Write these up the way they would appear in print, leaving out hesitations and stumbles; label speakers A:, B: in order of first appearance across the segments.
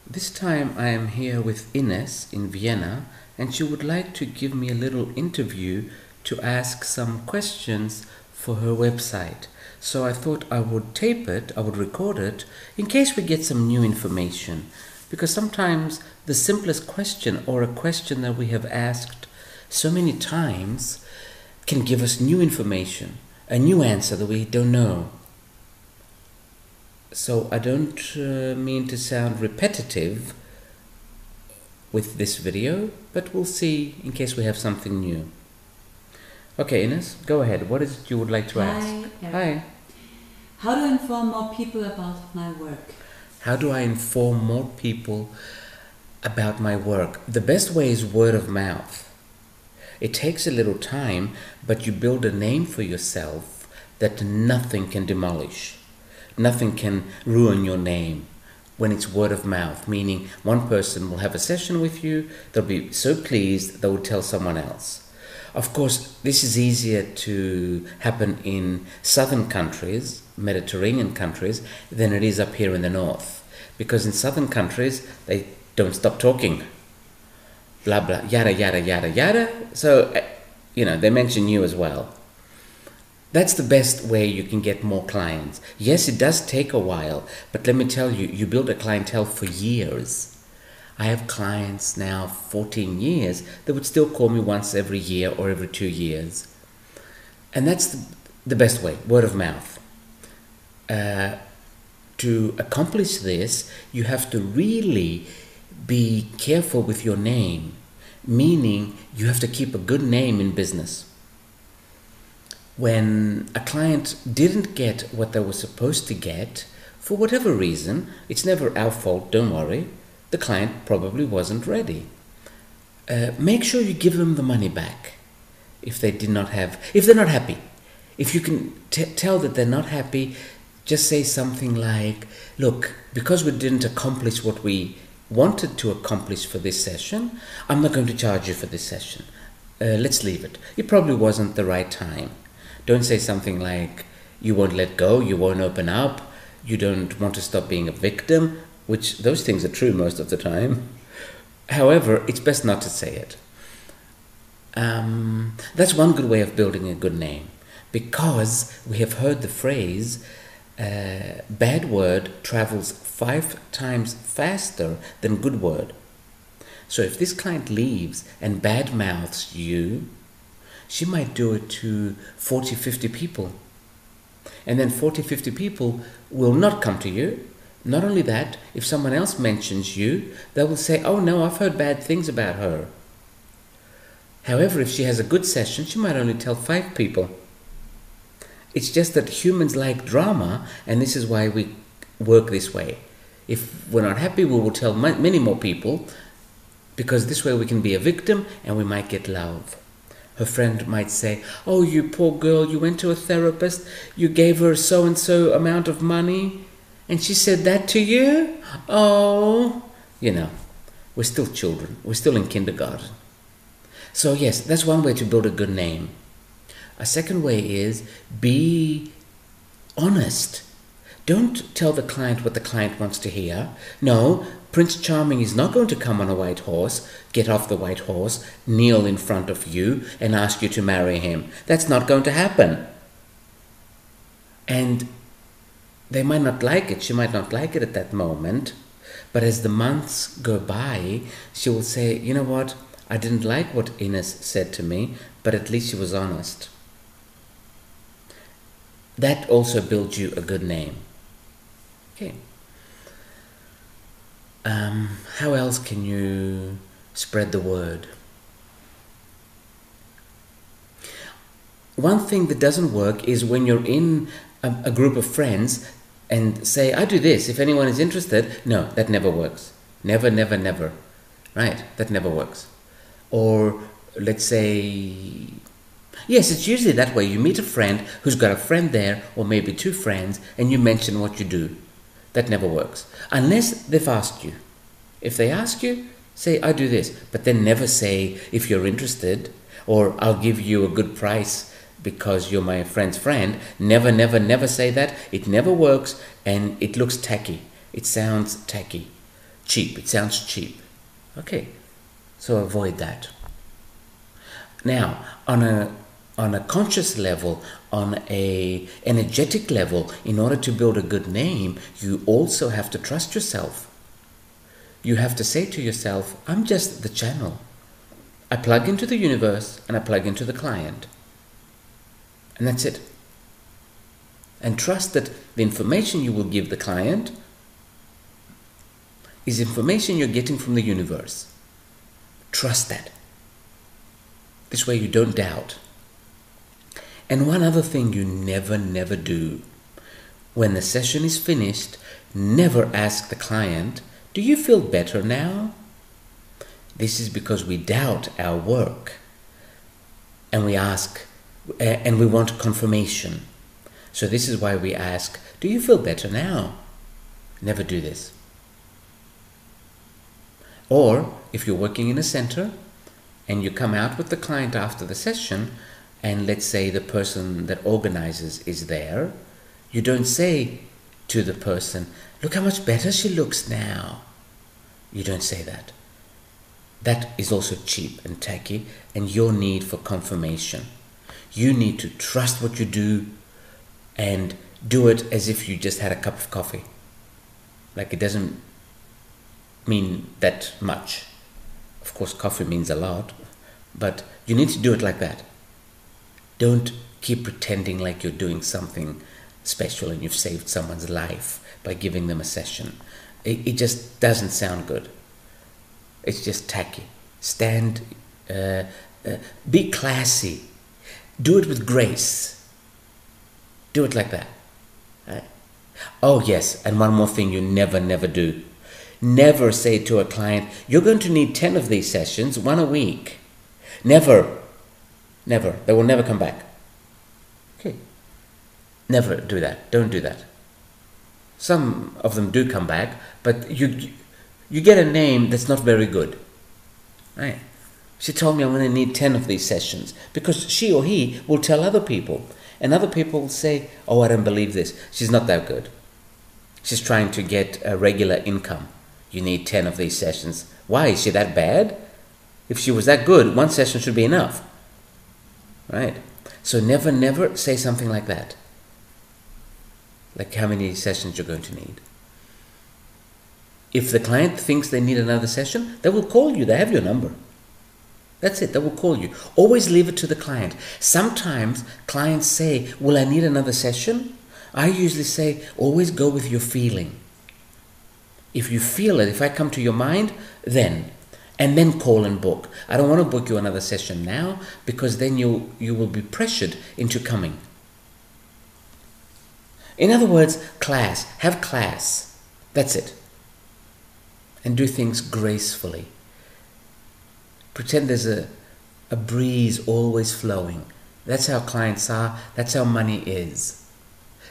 A: This time I am here with Ines in Vienna, and she would like to give me a little interview to ask some questions for her website. So I thought I would tape it, I would record it, in case we get some new information. Because sometimes the simplest question, or a question that we have asked so many times, can give us new information, a new answer that we don't know. So I don't mean to sound repetitive with this video, but we'll see in case we have something new. Okay, Ines, go ahead. What is it you would like to ask?
B: Eric.
A: Hi.
B: How to inform more people about my work?
A: How do I inform more people about my work? The best way is word of mouth. It takes a little time, but you build a name for yourself that nothing can demolish. Nothing can ruin your name when it's word of mouth, meaning one person will have a session with you, they'll be so pleased they will tell someone else. Of course, this is easier to happen in southern countries, Mediterranean countries, than it is up here in the north. Because in southern countries, they don't stop talking. Blah, blah, yada, yada, yada, yada. So, they mention you as well. That's the best way you can get more clients. Yes, it does take a while, but let me tell you, you build a clientele for years. I have clients now 14 years that would still call me once every year or every 2 years. And that's the best way, word of mouth. To accomplish this, you have to really be careful with your name, meaning you have to keep a good name in business. When a client didn't get what they were supposed to get, for whatever reason, it's never our fault, don't worry, the client probably wasn't ready. Make sure you give them the money back if they're not happy. If you can tell that they're not happy, just say something like, look, because we didn't accomplish what we wanted to accomplish for this session, I'm not going to charge you for this session. Let's leave it. It probably wasn't the right time. Don't say something like, you won't let go, you won't open up, you don't want to stop being a victim, which those things are true most of the time. However, it's best not to say it. That's one good way of building a good name, because we have heard the phrase, bad word travels 5 times faster than good word. So if this client leaves and bad mouths you, she might do it to 40, 50 people. And then 40, 50 people will not come to you. Not only that, if someone else mentions you, they will say, oh no, I've heard bad things about her. However, if she has a good session, she might only tell 5 people. It's just that humans like drama, and this is why we work this way. If we're not happy, we will tell many more people, because this way we can be a victim and we might get love. Her friend might say, oh, you poor girl, you went to a therapist, you gave her so-and-so amount of money, and she said that to you? Oh, we're still children. We're still in kindergarten. So yes, that's one way to build a good name. A second way is be honest. Don't tell the client what the client wants to hear. No, Prince Charming is not going to come on a white horse, get off the white horse, kneel in front of you and ask you to marry him. That's not going to happen. And they might not like it. She might not like it at that moment. But as the months go by, she will say, you know what? I didn't like what Ines said to me, but at least she was honest. That also builds you a good name. Okay. How else can you spread the word? One thing that doesn't work is when you're in a group of friends and say, I do this, if anyone is interested. No, that never works. Never, never, never. Right? That never works. Or let's say, yes, it's usually that way. You meet a friend who's got a friend there, or maybe 2 friends, and you mention what you do. That never works. Unless they've asked you. If they ask you, say, I do this. But then never say, if you're interested, or I'll give you a good price because you're my friend's friend. Never, never, never say that. It never works, and it looks tacky. It sounds tacky. cheap. It sounds cheap. Okay, so avoid that. Now, on a conscious level, on a energetic level, in order to build a good name, you also have to trust yourself. You have to say to yourself, I'm just the channel. I plug into the universe and I plug into the client. And that's it. And trust that the information you will give the client is information you're getting from the universe. Trust that. This way you don't doubt. And one other thing you never do. When the session is finished, never ask the client, do you feel better now? This is because we doubt our work. And we ask, and we want confirmation. So this is why we ask, do you feel better now? Never do this. Or, if you're working in a center, and you come out with the client after the session, and let's say the person that organizes is there, you don't say to the person, look how much better she looks now. You don't say that. That is also cheap and tacky, and your need for confirmation. You need to trust what you do and do it as if you just had a cup of coffee. Like it doesn't mean that much. Of course, coffee means a lot, but you need to do it like that. Don't keep pretending like you're doing something special and you've saved someone's life by giving them a session. It just doesn't sound good. It's just tacky. Be classy. Do it with grace. Do it like that. Right? Oh yes, and one more thing you never do. Never say to a client, you're going to need 10 of these sessions, 1 a week. Never. They will never come back. Okay. Never do that. Don't do that. Some of them do come back, but you get a name that's not very good. Right? She told me I'm going to need 10 of these sessions because she or he will tell other people. And other people will say, oh, I don't believe this. She's not that good. She's trying to get a regular income. You need 10 of these sessions. Why? Is she that bad? If she was that good, 1 session should be enough. Right? So never say something like that. Like how many sessions you're going to need. If the client thinks they need another session, they will call you. They have your number. That's it. They will call you. Always leave it to the client. Sometimes clients say, will I need another session? I usually say, always go with your feeling. If you feel it, if I come to your mind, then. And then call and book. I don't want to book you another session now because then you will be pressured into coming. In other words, class. Have class. That's it. And do things gracefully. Pretend there's a breeze always flowing. That's how clients are. That's how money is.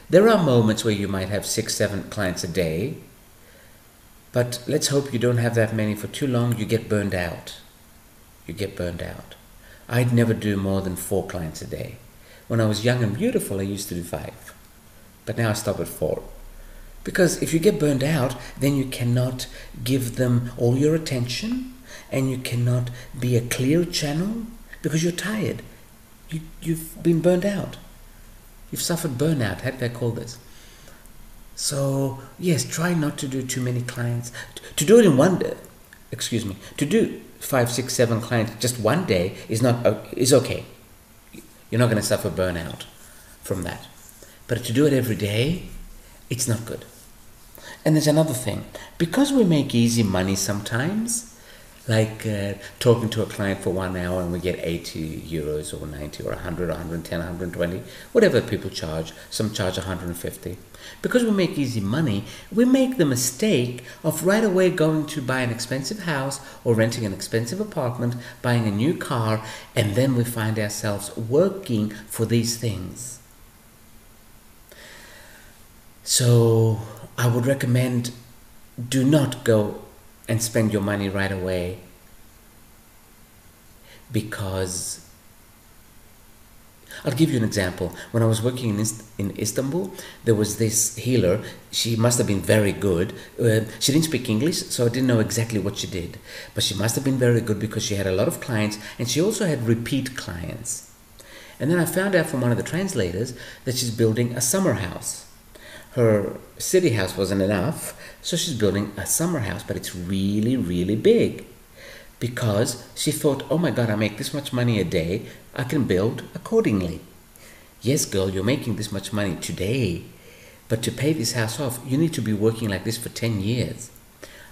A: There are moments where you might have 6, 7 clients a day. But let's hope you don't have that many for too long. You get burned out. You get burned out. I'd never do more than 4 clients a day. When I was young and beautiful, I used to do 5. But now I stop at 4. Because if you get burned out, then you cannot give them all your attention and you cannot be a clear channel because you're tired. You've been burned out. You've suffered burnout. How did I call this? So, yes, try not to do too many clients. To do it in one day, to do 5, 6, 7 clients just one day is okay. You're not going to suffer burnout from that. But to do it every day, it's not good. And there's another thing. Because we make easy money sometimes, like talking to a client for 1 hour and we get 80 euros or 90 or 100 or 110, 120, whatever people charge. Some charge 150. Because we make easy money, we make the mistake of right away going to buy an expensive house or renting an expensive apartment, buying a new car, and then we find ourselves working for these things. So I would recommend do not go and spend your money right away, because I'll give you an example. When I was working in Istanbul, there was this healer. She must have been very good. She didn't speak English, so I didn't know exactly what she did. But she must have been very good because she had a lot of clients, and she also had repeat clients. And then I found out from one of the translators that she's building a summer house. Her city house wasn't enough, so she's building a summer house, but it's really, really big. Because she thought, oh my God, I make this much money a day, I can build accordingly. Yes, girl, you're making this much money today, but to pay this house off, you need to be working like this for 10 years.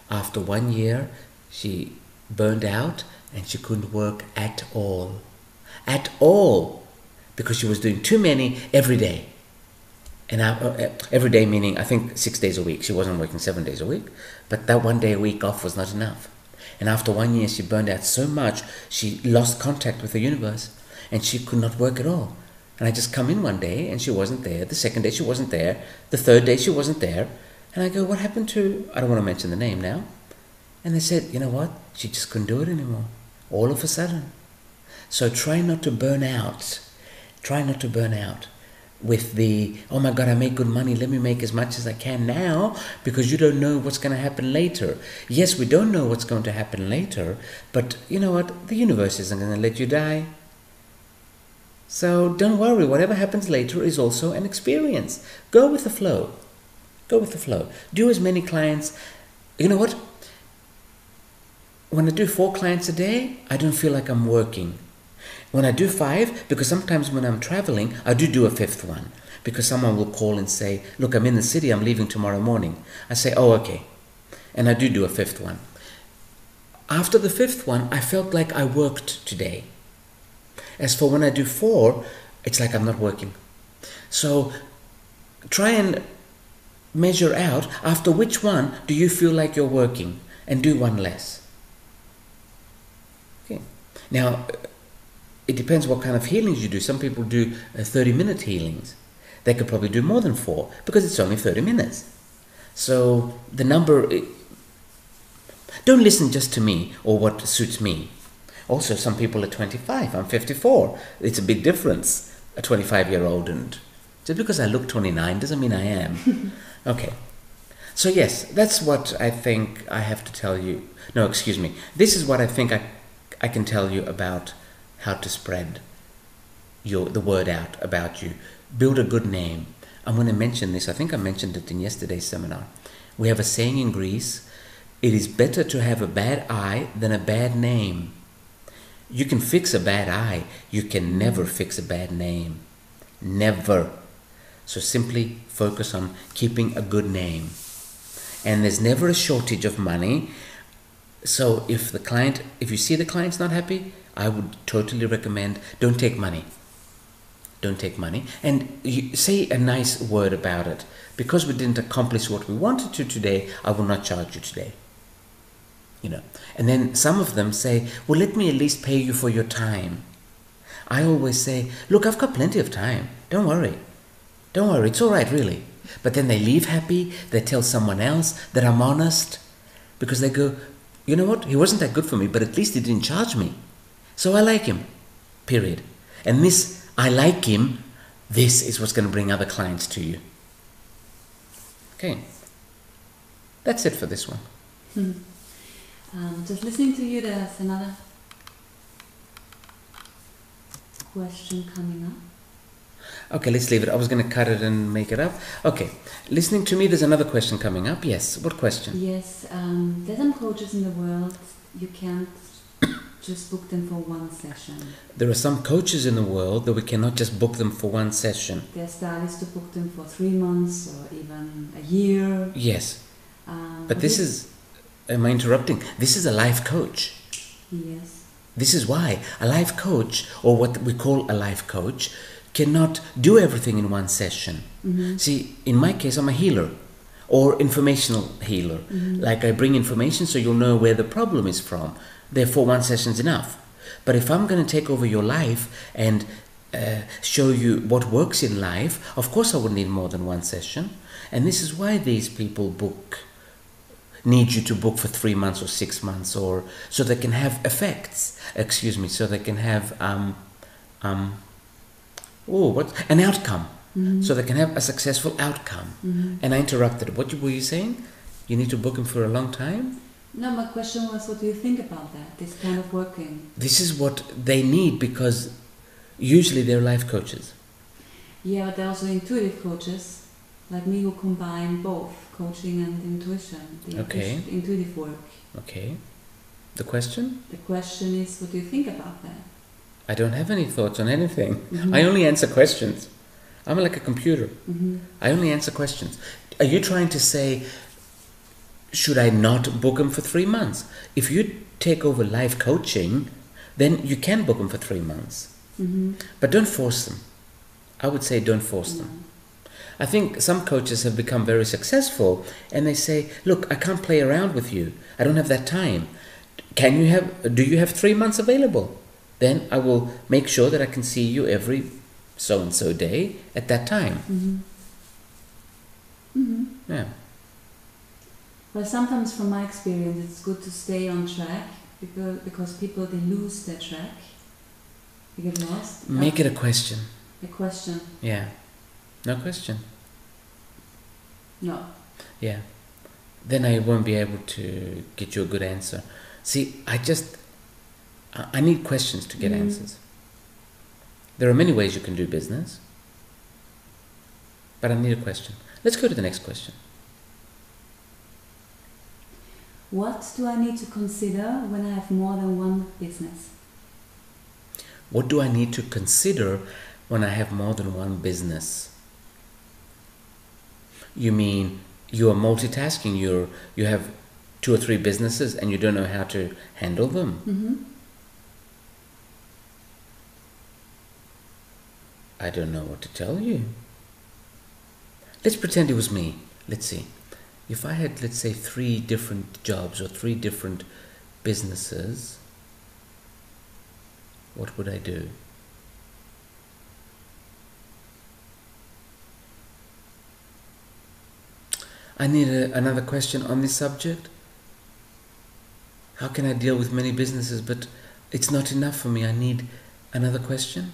A: After 1 year, she burned out and she couldn't work at all. At all! Because she was doing too many every day. And every day meaning, I think 6 days a week. She wasn't working 7 days a week, but that 1 day a week off was not enough. And after 1 year, she burned out so much, she lost contact with the universe, and she could not work at all. And I just come in one day, and she wasn't there. The second day, she wasn't there. The third day, she wasn't there. And I go, what happened to... I don't want to mention the name now. And they said, you know what? She just couldn't do it anymore. All of a sudden. So try not to burn out. Try not to burn out with the, oh my God, I make good money, let me make as much as I can now, because you don't know what's going to happen later. Yes, we don't know what's going to happen later, but you know what? The universe isn't going to let you die. So don't worry, whatever happens later is also an experience. Go with the flow. Go with the flow. Do as many clients. You know what? When I do 4 clients a day, I don't feel like I'm working. When I do 5, because sometimes when I'm traveling, I do a 5th one. Because someone will call and say, look, I'm in the city, I'm leaving tomorrow morning. I say, oh, okay. And I do a 5th one. After the 5th one, I felt like I worked today. As for when I do 4, it's like I'm not working. So try and measure out after which one do you feel like you're working, and do one less. Okay. Now, it depends what kind of healings you do. Some people do 30-minute healings. They could probably do more than 4 because it's only 30 minutes. So the number... Don't listen just to me or what suits me. Also, some people are 25. I'm 54. It's a big difference, a 25-year-old. And just because I look 29 doesn't mean I am. Okay. So yes, that's what I think I have to tell you. No, excuse me. This is what I think I can tell you about how to spread the word out about you. Build a good name. I'm going to mention this. I think I mentioned it in yesterday's seminar. We have a saying in Greece, it is better to have a bad eye than a bad name. You can fix a bad eye. You can never fix a bad name. Never. So simply focus on keeping a good name. And there's never a shortage of money. So if you see the client's not happy, I would totally recommend, don't take money. Don't take money. And you say a nice word about it. Because we didn't accomplish what we wanted to today, I will not charge you today. You know. And then some of them say, well, let me at least pay you for your time. I always say, look, I've got plenty of time. Don't worry. Don't worry. It's all right, really. But then they leave happy. They tell someone else that I'm honest. Because they go, you know what? He wasn't that good for me, but at least he didn't charge me. So I like him, period. And this, I like him, this is what's going to bring other clients to you. Okay. That's it for this one.
B: Just listening to you, there's another question coming up.
A: Okay, let's leave it. I was going to cut it and make it up. Okay. Listening to me, there's another question coming up. Yes. What question?
B: Yes. There's some coaches in the world, you can't just book them for one session.
A: There are some coaches in the world that we cannot just book them for one session.
B: Their style is to book them for 3 months or even a year.
A: Yes. But this is... Am I interrupting? This is a life coach.
B: Yes.
A: This is why a life coach, or what we call a life coach, cannot do everything in one session.
B: Mm-hmm.
A: See, in my case, I'm a healer or informational healer. Mm-hmm. Like I bring information so you'll know where the problem is from. Therefore, one session's enough. But if I'm going to take over your life and show you what works in life, of course I would need more than one session. And this is why these people need you to book for 3 months or 6 months, or so they can have effects. So they can have Oh, what? An outcome.
B: Mm-hmm.
A: So they can have a successful outcome.
B: Mm-hmm.
A: And I interrupted. What were you saying? You need to book him for a long time?
B: No, my question was, what do you think about that? This kind of working.
A: This is what they need, because usually they're life coaches.
B: Yeah, but there are also intuitive coaches, like me, who combine both coaching and intuition. The
A: Okay.
B: intuitive work.
A: Okay. The question?
B: The question is, what do you think about that?
A: I don't have any thoughts on anything.
B: Mm-hmm.
A: I only answer questions. I'm like a computer.
B: Mm-hmm.
A: I only answer questions. Are you trying to say, should I not book him for 3 months? If you take over life coaching, then you can book them for 3 months.
B: Mm-hmm.
A: But don't force them. I would say don't force them. I think some coaches have become very successful and they say, look, I can't play around with you. I don't have that time. Do you have 3 months available? Then I will make sure that I can see you every so-and-so day at that time.
B: Mm-hmm. Mm-hmm.
A: Yeah.
B: Well, sometimes from my experience, it's good to stay on track because people, they lose their track. They get lost.
A: Make it a question.
B: A question.
A: Yeah. No question.
B: No.
A: Yeah. Then I won't be able to get you a good answer. See, I need questions to get answers. There are many ways you can do business, but I need a question. Let's go to the next question.
B: What do I need to consider when I have more than one business?
A: What do I need to consider when I have more than one business? You mean you are multitasking, you have 2 or 3 businesses and you don't know how to handle them?
B: Mm-hmm.
A: I don't know what to tell you. Let's pretend it was me. Let's see. If I had, let's say, 3 different jobs or 3 different businesses, what would I do? I need another question on this subject. How can I deal with many businesses? But it's not enough for me. I need another question.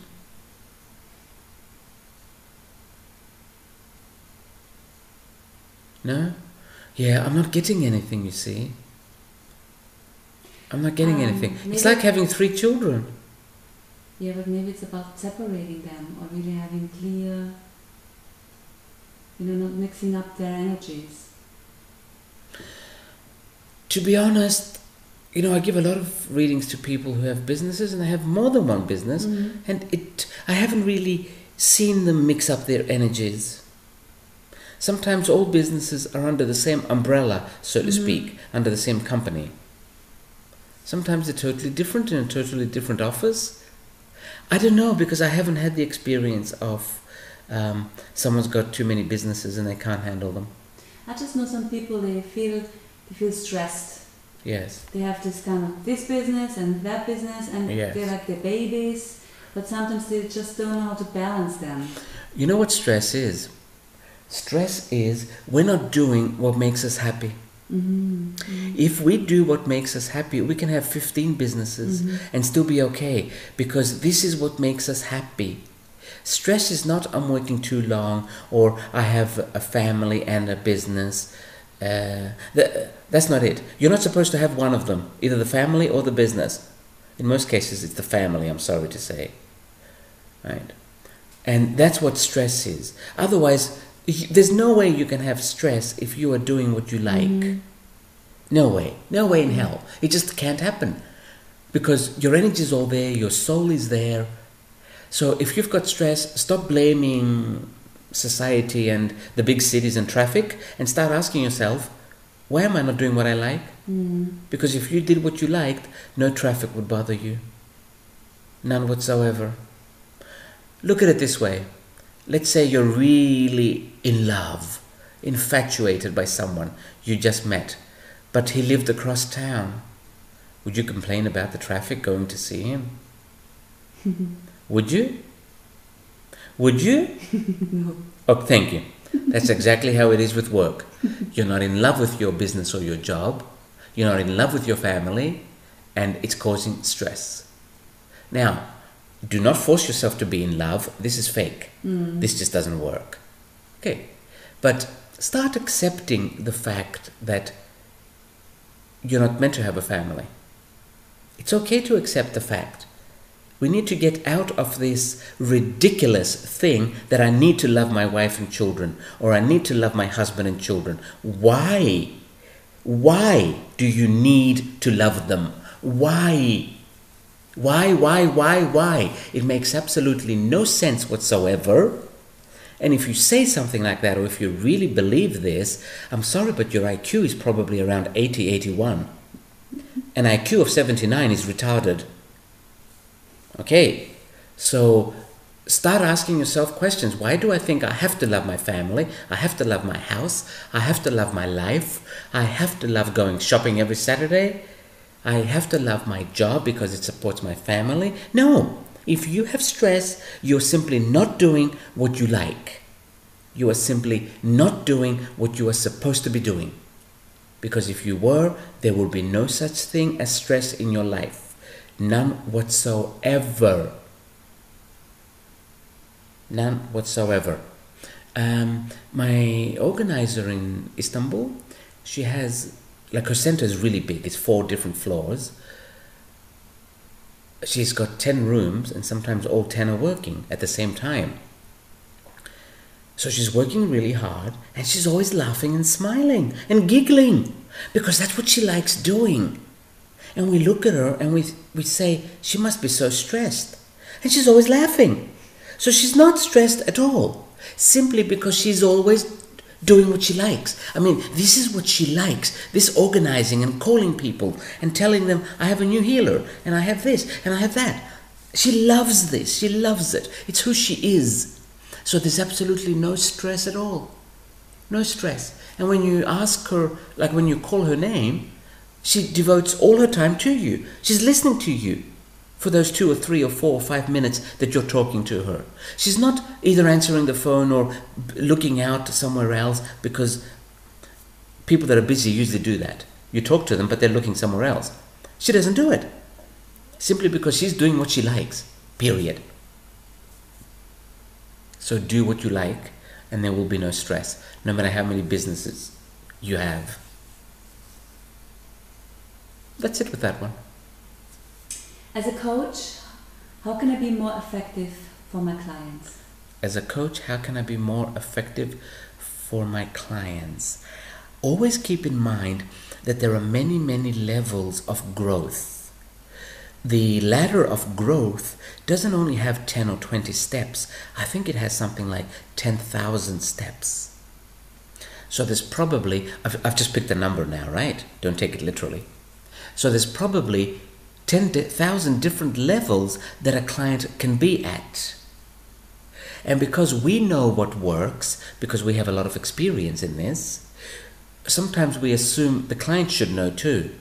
A: No? Yeah, I'm not getting anything, you see. I'm not getting anything. It's like having 3 children.
B: Yeah, but maybe it's about separating them or really having clear, not mixing up their energies.
A: To be honest, I give a lot of readings to people who have businesses and they have more than one business, and I haven't really seen them mix up their energies. Sometimes all businesses are under the same umbrella, so to speak, under the same company. Sometimes they're totally different in a totally different office. I don't know, because I haven't had the experience of someone's got too many businesses and they can't handle them.
B: I just know some people, they feel stressed.
A: Yes.
B: They have this business and that business, and they're like their babies, but sometimes they just don't know how to balance them. You
A: know what stress is? Stress is we're not doing what makes us happy. If we do what makes us happy, we can have 15 businesses and still be okay, because this is what makes us happy. Stress is not I'm working too long or I have a family and a business. That's not it. You're not supposed to have one of them, either the family or the business. In most cases, it's the family, I'm sorry to say. Right? And that's what stress is. Otherwise, there's no way you can have stress if you are doing what you like. No way. No way in hell. It just can't happen. Because your energy is all there, your soul is there. So if you've got stress, stop blaming society and the big cities and traffic and start asking yourself, why am I not doing what I like? Because if you did what you liked, no traffic would bother you. None whatsoever. Look at it this way. Let's say you're really in love, infatuated by someone you just met, but he lived across town. Would you complain about the traffic going to see him? Would you? Would you?
B: No.
A: Oh, thank you. That's exactly how it is with work. You're not in love with your business or your job. You're not in love with your family, and it's causing stress. Now, Do not force yourself to be in love. This is fake. This just doesn't work. Okay. But start accepting the fact that you're not meant to have a family. It's okay to accept the fact. We need to get out of this ridiculous thing that I need to love my wife and children, or I need to love my husband and children. Why? Why do you need to love them? Why? Why? It makes absolutely no sense whatsoever. And if you say something like that, or if you really believe this, I'm sorry, but your IQ is probably around 80, 81. An IQ of 79 is retarded. Okay, so start asking yourself questions. Why do I think I have to love my family? I have to love my house. I have to love my life. I have to love going shopping every Saturday. I have to love my job because it supports my family. No, if you have stress, you're simply not doing what you like. You are simply not doing what you are supposed to be doing. Because if you were, there would be no such thing as stress in your life. None whatsoever. None whatsoever. My organizer in Istanbul, she has, like, her center is really big. It's 4 different floors. She's got 10 rooms, and sometimes all 10 are working at the same time. So she's working really hard, and she's always laughing and smiling and giggling because that's what she likes doing. And we look at her and we say, she must be so stressed. And she's always laughing. So she's not stressed at all, simply because she's always doing what she likes. I mean, this is what she likes, this organizing and calling people and telling them, I have a new healer, and I have this, and I have that. She loves this, she loves it. It's who she is. So there's absolutely no stress at all. No stress. And when you ask her, like when you call her name, she devotes all her time to you. She's listening to you for those 2 or 3 or 4 or 5 minutes that you're talking to her. She's not either answering the phone or looking out somewhere else, because people that are busy usually do that. You talk to them, but they're looking somewhere else. She doesn't do it. Simply because she's doing what she likes. Period. So do what you like, and there will be no stress, no matter how many businesses you have. That's it with that one.
B: As a coach, how can I be more effective for my clients?
A: As a coach, how can I be more effective for my clients? Always keep in mind that there are many, many levels of growth. The ladder of growth doesn't only have 10 or 20 steps. I think it has something like 10,000 steps. So there's probably, I've just picked a number now, right? Don't take it literally. So there's probably 10,000 different levels that a client can be at. And because we know what works, because we have a lot of experience in this, sometimes we assume the client should know too.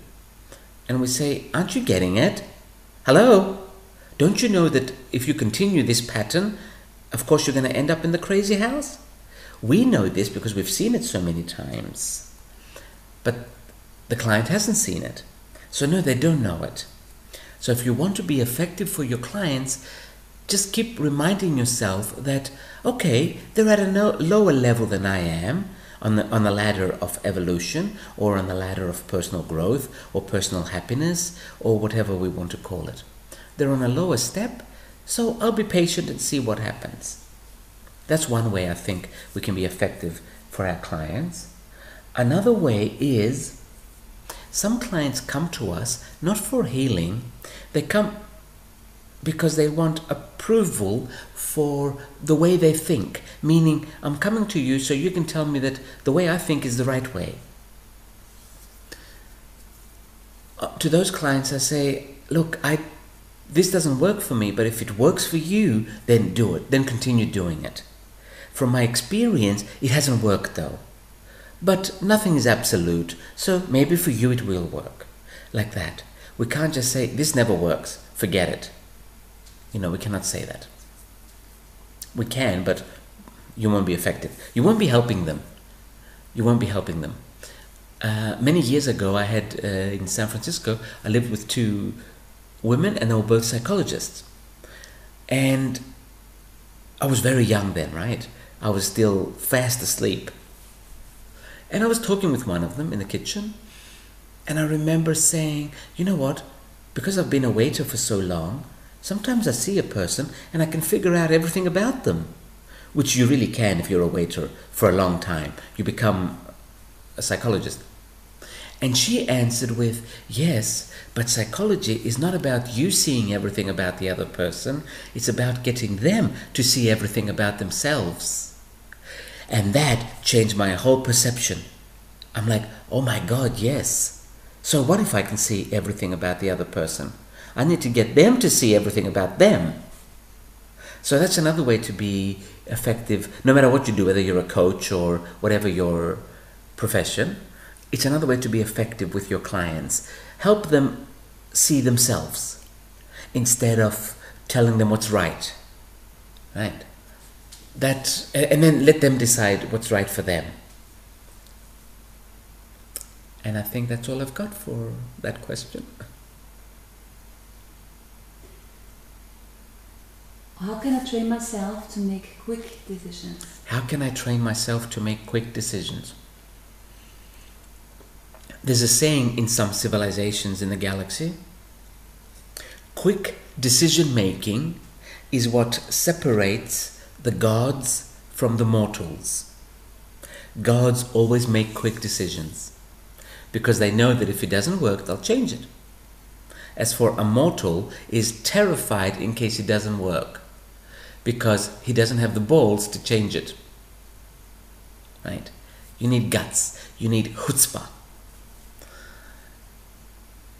A: And we say, aren't you getting it? Hello? Don't you know that if you continue this pattern, of course you're going to end up in the crazy house? We know this because we've seen it so many times. But the client hasn't seen it. So no, they don't know it. So if you want to be effective for your clients, just keep reminding yourself that, okay, they're at a lower level than I am on the ladder of evolution, or on the ladder of personal growth or personal happiness, or whatever we want to call it. They're on a lower step, so I'll be patient and see what happens. That's one way I think we can be effective for our clients. Another way is, some clients come to us not for healing, they come because they want approval for the way they think. Meaning, I'm coming to you so you can tell me that the way I think is the right way. To those clients I say, look, this doesn't work for me, but if it works for you, then do it, then continue doing it. From my experience, it hasn't worked though. But nothing is absolute, so maybe for you it will work. Like that. We can't just say, this never works, forget it. We cannot say that. We can, but you won't be effective. You won't be helping them. You won't be helping them. Many years ago, I had, in San Francisco, I lived with 2 women, and they were both psychologists. And I was very young then, right? I was still fast asleep. And I was talking with one of them in the kitchen, and I remember saying, you know what? Because I've been a waiter for so long, sometimes I see a person and I can figure out everything about them, which you really can if you're a waiter for a long time. You become a psychologist. And she answered with, yes, but psychology is not about you seeing everything about the other person. It's about getting them to see everything about themselves. And that changed my whole perception. I'm like, oh my God, yes. So what if I can see everything about the other person? I need to get them to see everything about them. So that's another way to be effective, no matter what you do, whether you're a coach or whatever your profession. It's another way to be effective with your clients. Help them see themselves instead of telling them what's right. Right? And then let them decide what's right for them. And I think that's all I've got for that question.
B: How can I train myself to make quick decisions?
A: How can I train myself to make quick decisions? There's a saying in some civilizations in the galaxy, quick decision making is what separates the gods from the mortals. Gods always make quick decisions because they know that if it doesn't work, they'll change it. As for a mortal, is terrified in case it doesn't work because he doesn't have the balls to change it. Right? You need guts. You need chutzpah.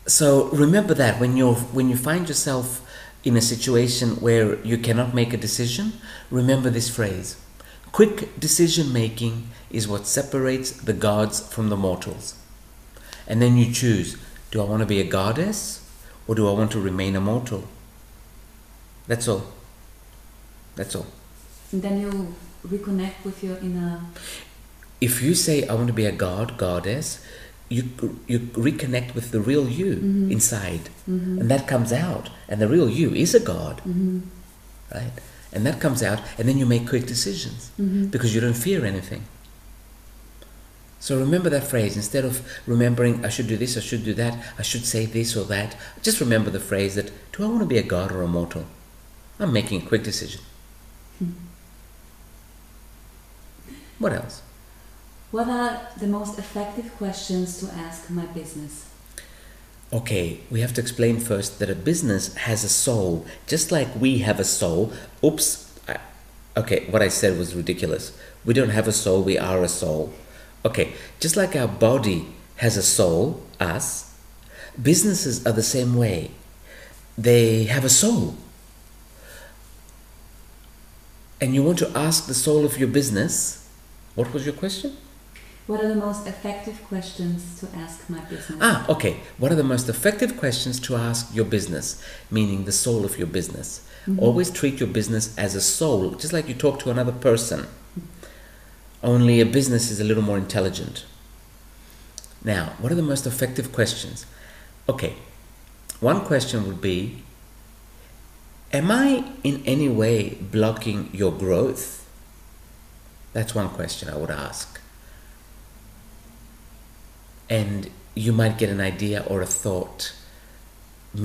A: So remember that when you find yourself in a situation where you cannot make a decision, remember this phrase. Quick decision making is what separates the gods from the mortals. And then you choose, do I want to be a goddess or do I want to remain a mortal? That's all. That's all.
B: And then you reconnect with your inner...
A: If you say, I want to be a god, goddess, you reconnect with the real you inside. And that comes out. And the real you is a god. Right? And that comes out, and then you make quick decisions because you don't fear anything. So remember that phrase. Instead of remembering, I should do this, I should do that, I should say this or that, just remember the phrase that, do I want to be a god or a mortal? I'm making a quick decision. What else?
B: What are the most effective questions to ask my business?
A: Okay, we have to explain first that a business has a soul, just like we have a soul. Oops, okay, what I said was ridiculous. We don't have a soul, we are a soul. Okay, just like our body has a soul, us, businesses are the same way. They have a soul. And you want to ask the soul of your business, what was your question?
B: What are the most effective questions to ask my business?
A: Okay. What are the most effective questions to ask your business, meaning the soul of your business? Always treat your business as a soul, just like you talk to another person. Only a business is a little more intelligent. Now, what are the most effective questions? Okay. One question would be, am I in any way blocking your growth? That's one question I would ask. And you might get an idea or a thought.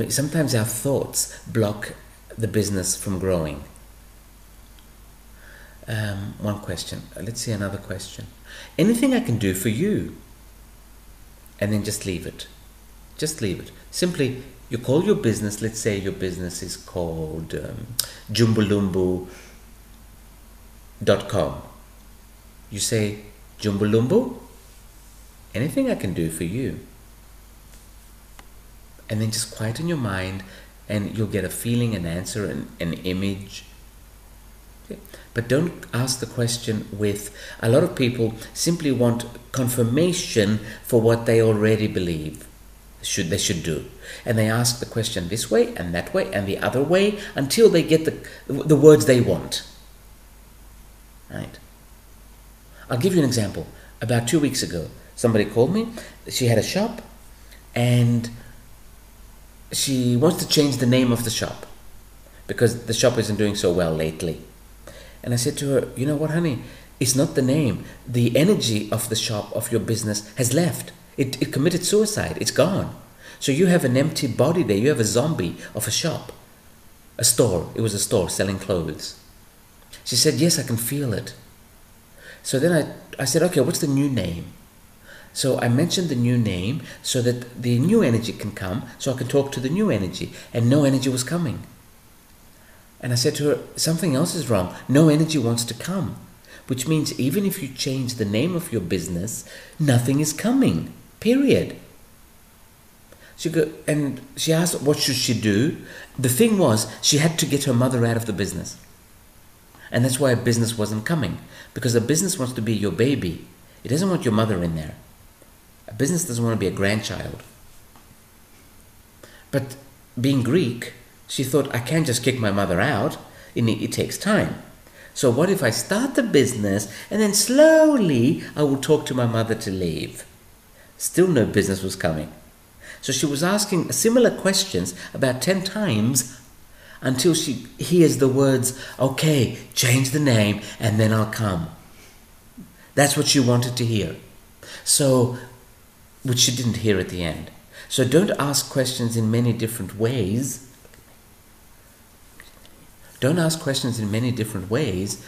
A: Sometimes our thoughts block the business from growing. One question. Let's see another question. Anything I can do for you? And then just leave it. Just leave it. Simply, you call your business, let's say your business is called jumbalumbu.com. You say, Jumbalumbu? Anything I can do for you. And then just quieten your mind and you'll get a feeling, an answer, an image. Okay. But don't ask the question with, a lot of people simply want confirmation for what they already believe they should do. And they ask the question this way and that way and the other way until they get the words they want. Right? I'll give you an example. About 2 weeks ago, somebody called me. She had a shop and she wants to change the name of the shop. because the shop isn't doing so well lately. And I said to her, you know what, honey? It's not the name. The energy of the shop, of your business, has left. It committed suicide. It's gone. So you have an empty body there. You have a zombie of a shop. A store. It was a store selling clothes. She said, yes, I can feel it. So then I said, okay, what's the new name? So I mentioned the new name so that the new energy can come, so I can talk to the new energy. And no energy was coming. And I said to her, something else is wrong. No energy wants to come. Which means even if you change the name of your business, nothing is coming. Period. And she asked, what should she do? The thing was, she had to get her mother out of the business. And that's why a business wasn't coming. Because a business wants to be your baby. It doesn't want your mother in there. A business doesn't want to be a grandchild. But being Greek, she thought, I can't just kick my mother out. It takes time. So what if I start the business and then slowly I will talk to my mother to leave? Still no business was coming. So she was asking similar questions about 10 times until she hears the words, okay, change the name and then I'll come. That's what she wanted to hear. So, which she didn't hear at the end. So don't ask questions in many different ways. Don't ask questions in many different ways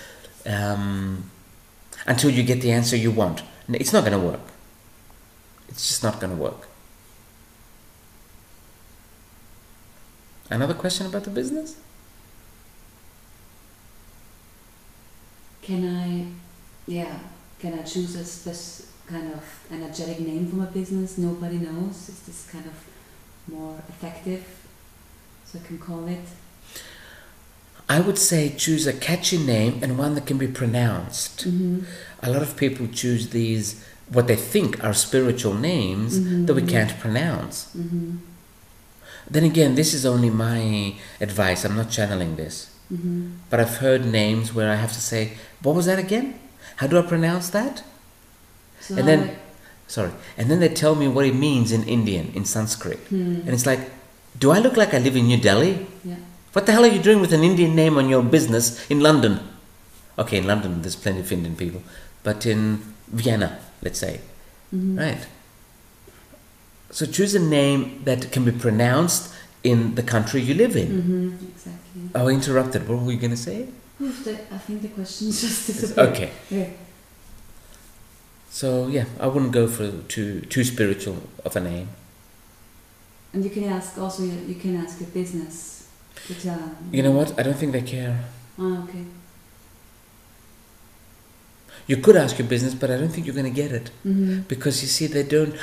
A: until you get the answer you want. It's not going to work. It's just not going to work. Another question about the business?
B: Can I choose a kind of energetic name for my business? Nobody knows. Is this kind of more effective? So I can call it?
A: I would say choose a catchy name and one that can be pronounced.
B: Mm-hmm.
A: A lot of people choose these, what they think are spiritual names that we can't pronounce.
B: Mm-hmm.
A: Then again, this is only my advice. I'm not channeling this.
B: Mm-hmm.
A: But I've heard names where I have to say, what was that again? How do I pronounce that?
B: So
A: and then they tell me what it means in Indian, in Sanskrit. And it's like, do I look like I live in New Delhi?
B: Yeah.
A: What the hell are you doing with an Indian name on your business in London? Okay, in London there's plenty of Indian people. But in Vienna, let's say.
B: Mm-hmm.
A: Right. So choose a name that can be pronounced in the country you live in.
B: Mm-hmm. Exactly.
A: Oh, I interrupted. What were you going to say?
B: I think the question just disappeared.
A: Okay.
B: Yeah.
A: So yeah, I wouldn't go for too spiritual of a name.
B: And you can ask also, you can ask your business to tell them.
A: You know what? I don't think they care.
B: Oh, okay.
A: You could ask your business, but I don't think you're going to get it.
B: Mm-hmm.
A: Because you see, they don't...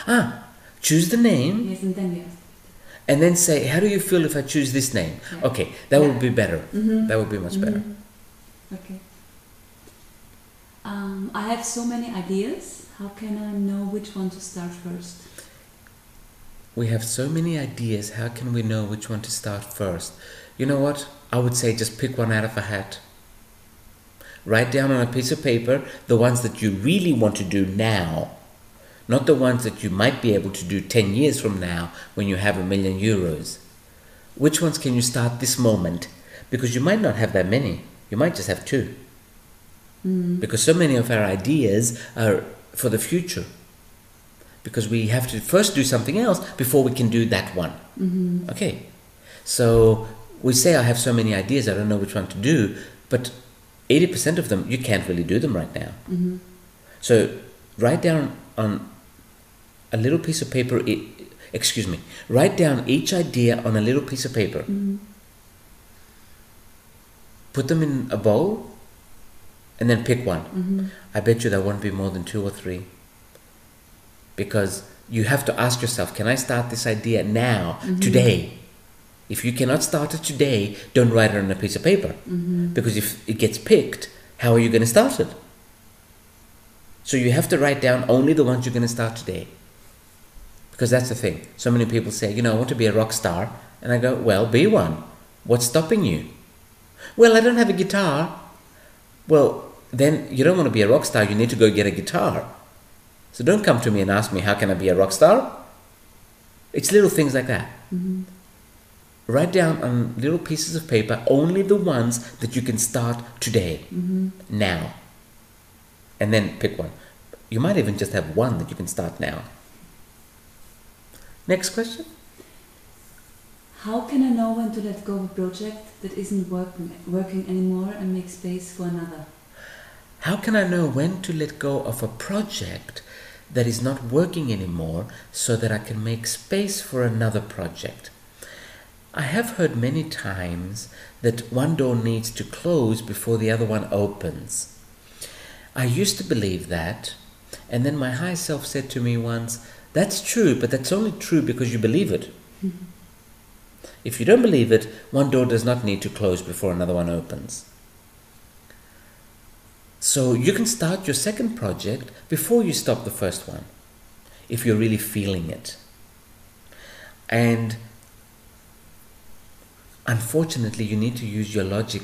A: choose the name.
B: Yes, and then you ask.
A: And then say, how do you feel if I choose this name?
B: Yeah.
A: Okay, that would be better.
B: Mm-hmm.
A: That would be much better.
B: Okay. I have so many ideas. How can I know which one to start first?
A: We have so many ideas. How can we know which one to start first? You know what? I would say just pick one out of a hat. Write down on a piece of paper the ones that you really want to do now. Not the ones that you might be able to do 10 years from now when you have €1,000,000. Which ones can you start this moment? Because you might not have that many. You might just have 2. Because so many of our ideas are for the future. Because we have to first do something else before we can do that one.
B: Mm-hmm.
A: Okay. So we say I have so many ideas, I don't know which one to do. But 80% of them, you can't really do them right now.
B: Mm-hmm.
A: So write down on a little piece of paper, write down each idea on a little piece of paper.
B: Mm-hmm.
A: Put them in a bowl and then pick one.
B: Mm-hmm.
A: I bet you there won't be more than 2 or 3. Because you have to ask yourself, can I start this idea now, today? If you cannot start it today, don't write it on a piece of paper.
B: Mm-hmm.
A: Because if it gets picked, how are you going to start it? So you have to write down only the ones you're going to start today. Because that's the thing. So many people say, I want to be a rock star. And I go, well, be one. What's stopping you? Well, I don't have a guitar. Well, then you don't want to be a rock star. You need to go get a guitar. So don't come to me and ask me, how can I be a rock star? It's little things like that.
B: Mm-hmm.
A: write down on little pieces of paper only the ones that you can start today, now. And then pick one. You might even just have one that you can start now. Next question.
B: How can I know when to let go of a project that isn't working anymore and make space for another?
A: How can I know when to let go of a project that is not working anymore so that I can make space for another project? I have heard many times that one door needs to close before the other one opens. I used to believe that, and then my higher self said to me once, that's true, but that's only true because you believe it. If you don't believe it, one door does not need to close before another one opens. So you can start your second project before you stop the first one, if you're really feeling it. And unfortunately, you need to use your logic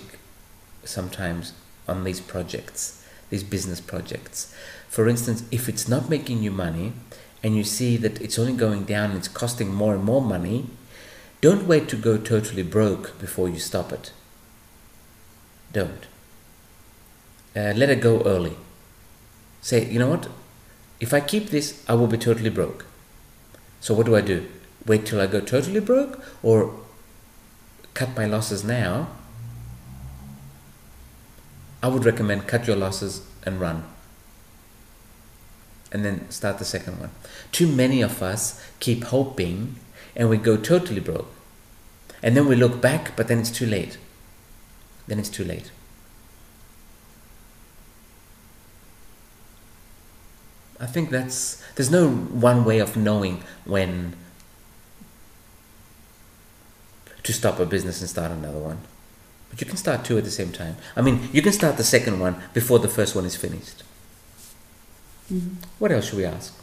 A: sometimes on these projects, these business projects. For instance, if it's not making you money and you see that it's only going down and it's costing more and more money, don't wait to go totally broke before you stop it. Don't. Let it go early. Say, you know what? If I keep this, I will be totally broke. So what do? Wait till I go totally broke, or cut my losses now? I would recommend cut your losses and run. And then start the second one. Too many of us keep hoping and we go totally broke. And then we look back, but then it's too late. Then it's too late. I think there's no one way of knowing when to stop a business and start another one. But you can start two at the same time. I mean, you can start the second one before the first one is finished. What else should we ask?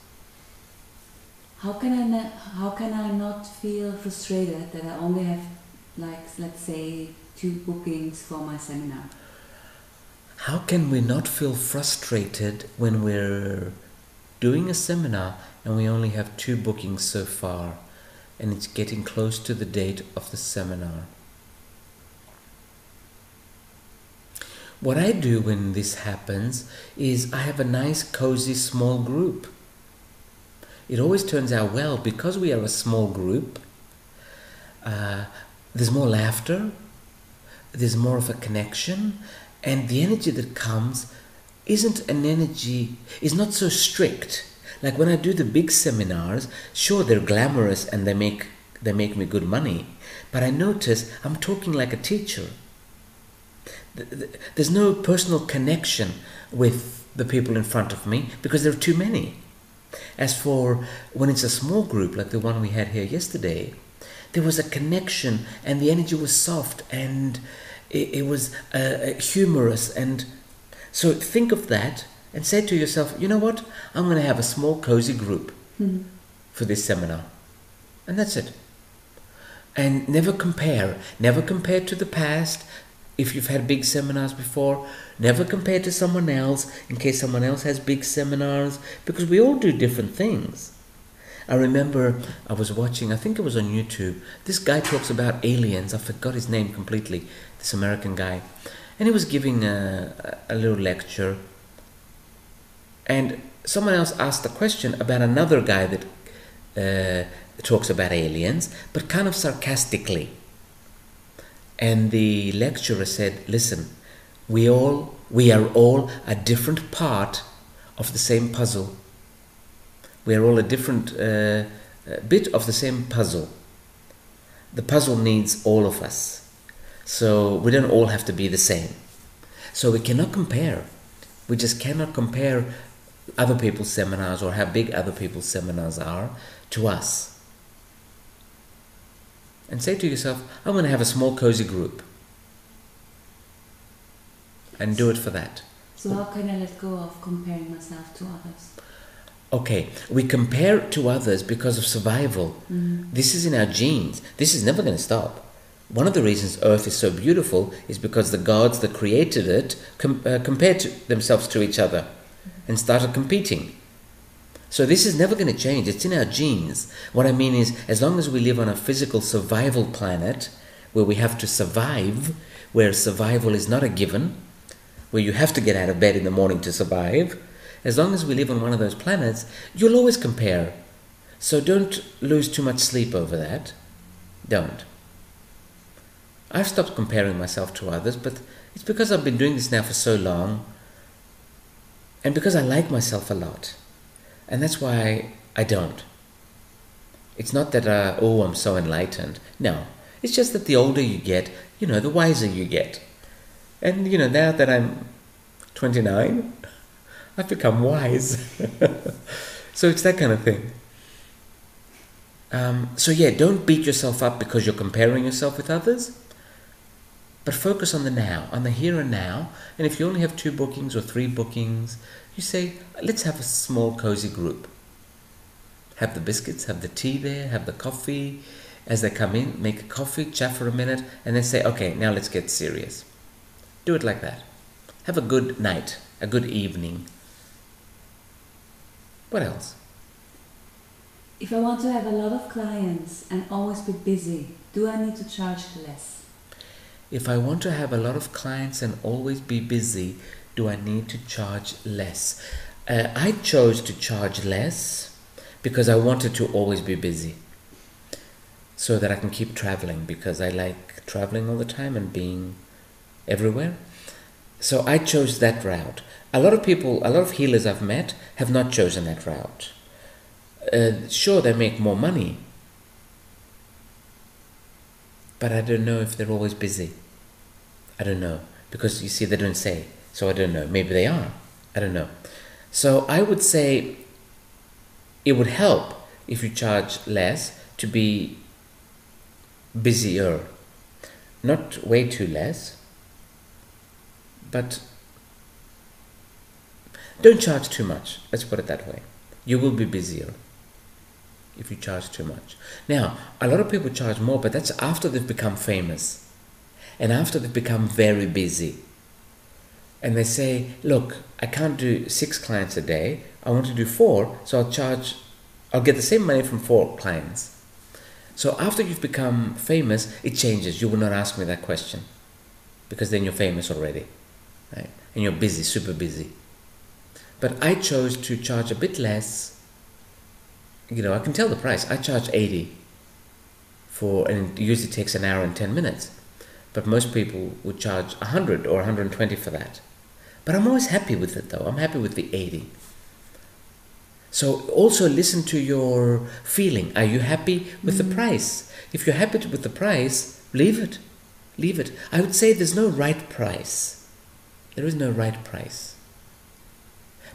B: How can I not feel frustrated that I only have, like, let's say, 2 bookings for my seminar?
A: How can we not feel frustrated when we're doing a seminar and we only have 2 bookings so far and it's getting close to the date of the seminar? What I do when this happens is I have a nice, cozy, small group. It always turns out well because we are a small group. There's more laughter, there's more of a connection, and the energy that comes is not so strict. Like when I do the big seminars, sure, they're glamorous and they make me good money, but I notice I'm talking like a teacher. There's no personal connection with the people in front of me because there are too many. As for when it's a small group like the one we had here yesterday, there was a connection and the energy was soft and it was humorous. And so think of that and say to yourself, you know what, I'm going to have a small cozy group for this seminar. And that's it. And never compare to the past. If you've had big seminars before, never compare to someone else in case someone else has big seminars, because we all do different things. I remember I was watching, I think it was on YouTube, this guy talks about aliens. I forgot his name completely, this American guy. And he was giving a little lecture. And someone else asked a question about another guy that talks about aliens, but kind of sarcastically. And the lecturer said, listen, we are all a different part of the same puzzle. We are all a different bit of the same puzzle. The puzzle needs all of us. So we don't all have to be the same. So we cannot compare. We just cannot compare other people's seminars or how big other people's seminars are to us. And say to yourself, I'm going to have a small cozy group. And do it for that.
B: So how can I let go of comparing myself to others?
A: Okay, we compare to others because of survival. This is in our genes. This is never going to stop. One of the reasons Earth is so beautiful is because the gods that created it compared themselves to each other and started competing. So this is never going to change. It's in our genes. What I mean is, as long as we live on a physical survival planet where we have to survive, where survival is not a given, where you have to get out of bed in the morning to survive, as long as we live on one of those planets, you'll always compare. So don't lose too much sleep over that. Don't. I've stopped comparing myself to others, but it's because I've been doing this now for so long, and because I like myself a lot. And that's why I don't. It's not that, I'm so enlightened. No. It's just that the older you get, the wiser you get. And, now that I'm 29, I've become wise. So it's that kind of thing. Don't beat yourself up because you're comparing yourself with others. But focus on the now, on the here and now. And if you only have 2 bookings or 3 bookings, you say, let's have a small cozy group. Have the biscuits, have the tea there, have the coffee. As they come in, make a coffee, chat for a minute, and then say, okay, now let's get serious. Do it like that. Have a good night, a good evening. What else?
B: If I want to have a lot of clients and always be busy, do I need to charge less?
A: If I want to have a lot of clients and always be busy, do I need to charge less? I chose to charge less because I wanted to always be busy, so that I can keep traveling, because I like traveling all the time and being everywhere. So I chose that route. A lot of healers I've met have not chosen that route. Sure, they make more money, but I don't know if they're always busy. I don't know, because you see, they don't say, so I don't know. Maybe they are. I don't know. So I would say it would help if you charge less to be busier. Not way too less, but don't charge too much. Let's put it that way. You will be busier if you charge too much. Now, a lot of people charge more, but that's after they've become famous and after they've become very busy. And they say, look, I can't do 6 clients a day. I want to do 4, so I'll get the same money from 4 clients. So after you've become famous, it changes. You will not ask me that question, because then you're famous already, right? And you're busy, super busy. But I chose to charge a bit less. I can tell the price. I charge 80 and it usually takes an hour and 10 minutes. But most people would charge 100 or 120 for that. But I'm always happy with it, though. I'm happy with the 80. So also listen to your feeling. Are you happy with the price? If you're happy with the price, leave it. Leave it. I would say there's no right price. There is no right price.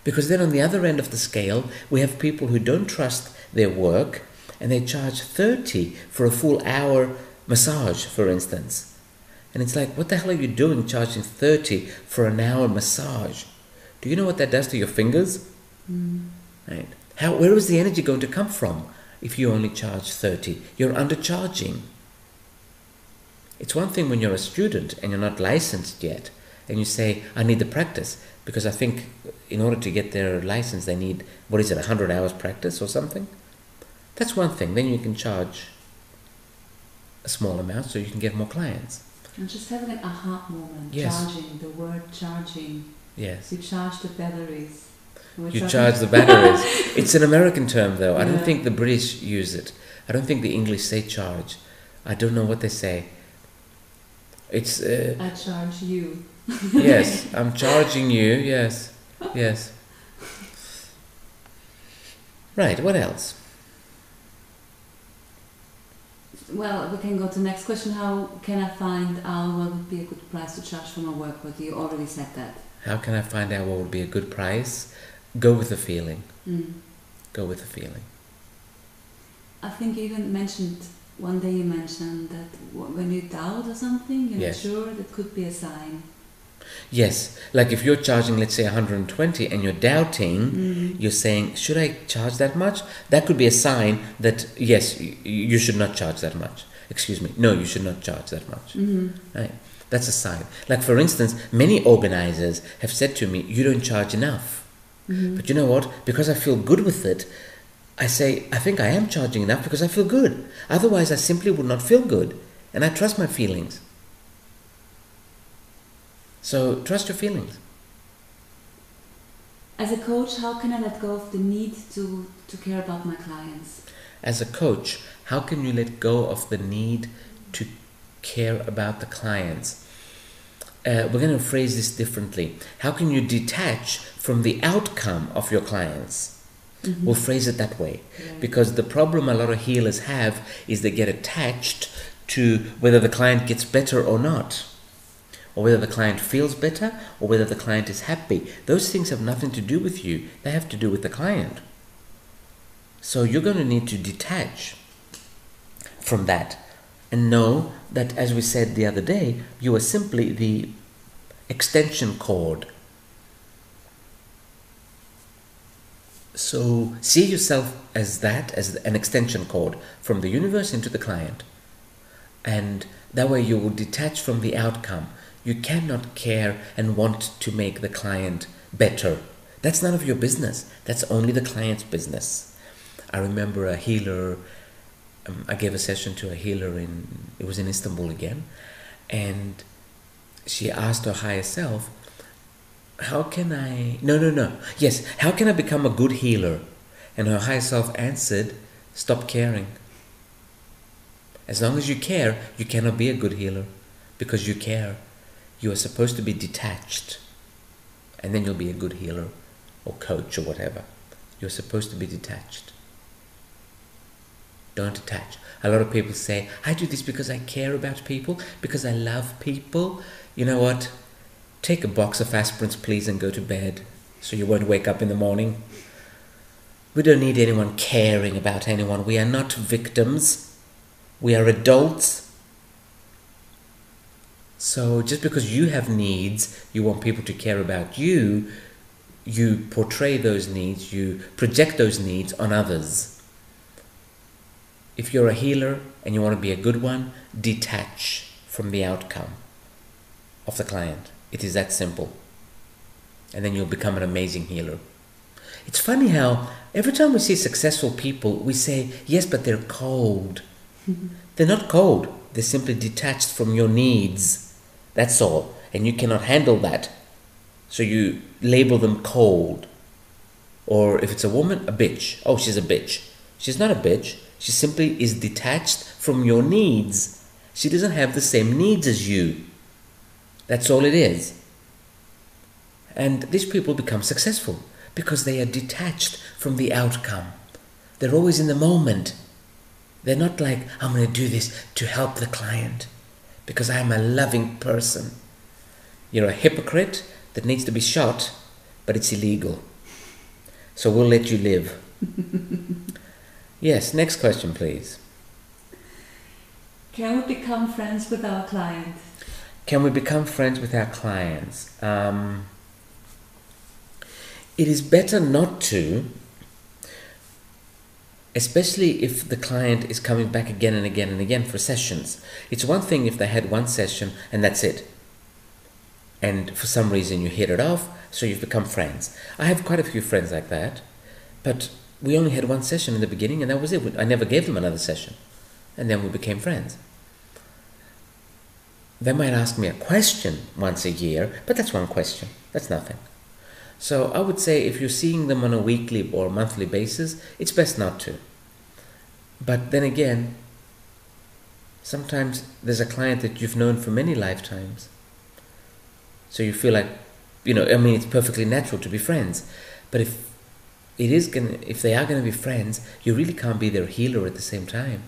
A: Because then on the other end of the scale, we have people who don't trust their work and they charge 30 for a full hour massage, for instance. And it's like, what the hell are you doing charging 30 for an hour massage? Do you know what that does to your fingers? Right? Where is the energy going to come from if you only charge 30? You're undercharging. It's one thing when you're a student and you're not licensed yet, and you say, I need the practice, because I think in order to get their license, they need, 100 hours practice or something? That's one thing. Then you can charge a small amount so you can get more clients.
B: And just having an aha moment.
A: Yes.
B: Charging, the word charging.
A: Yes.
B: You charge the batteries.
A: You charge the batteries. It's an American term, though. I don't
B: Yeah.
A: think the British use it. I don't think the English say charge. I don't know what they say. It's...
B: I charge you.
A: Yes, I'm charging you. Yes, yes. Right, what else?
B: Well, we can go to the next question. How can I find out what would be a good price to charge for my work? But you already said that.
A: How can I find out what would be a good price? Go with the feeling. Go with the feeling.
B: I think you even mentioned, one day you mentioned that when you doubt or something, you're
A: Yes.
B: not sure, that could be a sign.
A: Yes, like if you're charging, let's say 120 and you're doubting, you're saying, should I charge that much? That could be a sign that, yes, you should not charge that much. Excuse me, no, you should not charge that much. Right? That's a sign. Like for instance, many organizers have said to me, you don't charge enough. But you know what? Because I feel good with it, I say, I think I am charging enough because I feel good. Otherwise, I simply would not feel good. And I trust my feelings. So trust your feelings.
B: As a coach, how can I let go of the need to care about my clients?
A: As a coach, how can you let go of the need to care about the clients? We're going to phrase this differently. How can you detach from the outcome of your clients? We'll phrase it that way.
B: Yeah.
A: Because the problem a lot of healers have is they get attached to whether the client gets better or not, or whether the client feels better, or whether the client is happy. Those things have nothing to do with you. They have to do with the client. So you're going to need to detach from that and know that, as we said the other day, you are simply the extension cord. So see yourself as that, as an extension cord from the universe into the client. And that way you will detach from the outcome. You cannot care and want to make the client better. That's none of your business. That's only the client's business. I remember a healer, I gave a session to a healer it was in Istanbul again, and she asked her higher self, how can I become a good healer? And her higher self answered, stop caring. As long as you care, you cannot be a good healer because you care. You are supposed to be detached, and then you'll be a good healer or coach or whatever. You're supposed to be detached. Don't attach. A lot of people say, I do this because I care about people, because I love people. You know what? Take a box of aspirins, please, and go to bed so you won't wake up in the morning. We don't need anyone caring about anyone. We are not victims. We are adults. So just because you have needs, you want people to care about you, you portray those needs, you project those needs on others. If you're a healer and you want to be a good one, detach from the outcome of the client. It is that simple. And then you'll become an amazing healer. It's funny how every time we see successful people, we say, yes, but they're cold. They're not cold. They're simply detached from your needs. That's all. And you cannot handle that. So you label them cold. Or if it's a woman, a bitch. Oh, she's a bitch. She's not a bitch. She simply is detached from your needs. She doesn't have the same needs as you. That's all it is. And these people become successful because they are detached from the outcome. They're always in the moment. They're not like, I'm going to do this to help the client because I'm a loving person. You're a hypocrite that needs to be shot, but it's illegal. So we'll let you live. Yes, next question, please.
B: Can we become friends with our client?
A: Can we become friends with our clients? It is better not to, especially if the client is coming back again and again and again for sessions. It's one thing if they had one session and that's it. And for some reason you hit it off, so you've become friends. I have quite a few friends like that, but we only had one session in the beginning and that was it. I never gave them another session. And then we became friends. They might ask me a question once a year, but that's one question. That's nothing. So I would say if you're seeing them on a weekly or monthly basis, it's best not to. But then again, sometimes there's a client that you've known for many lifetimes. So you feel like, it's perfectly natural to be friends. But if they are going to be friends, you really can't be their healer at the same time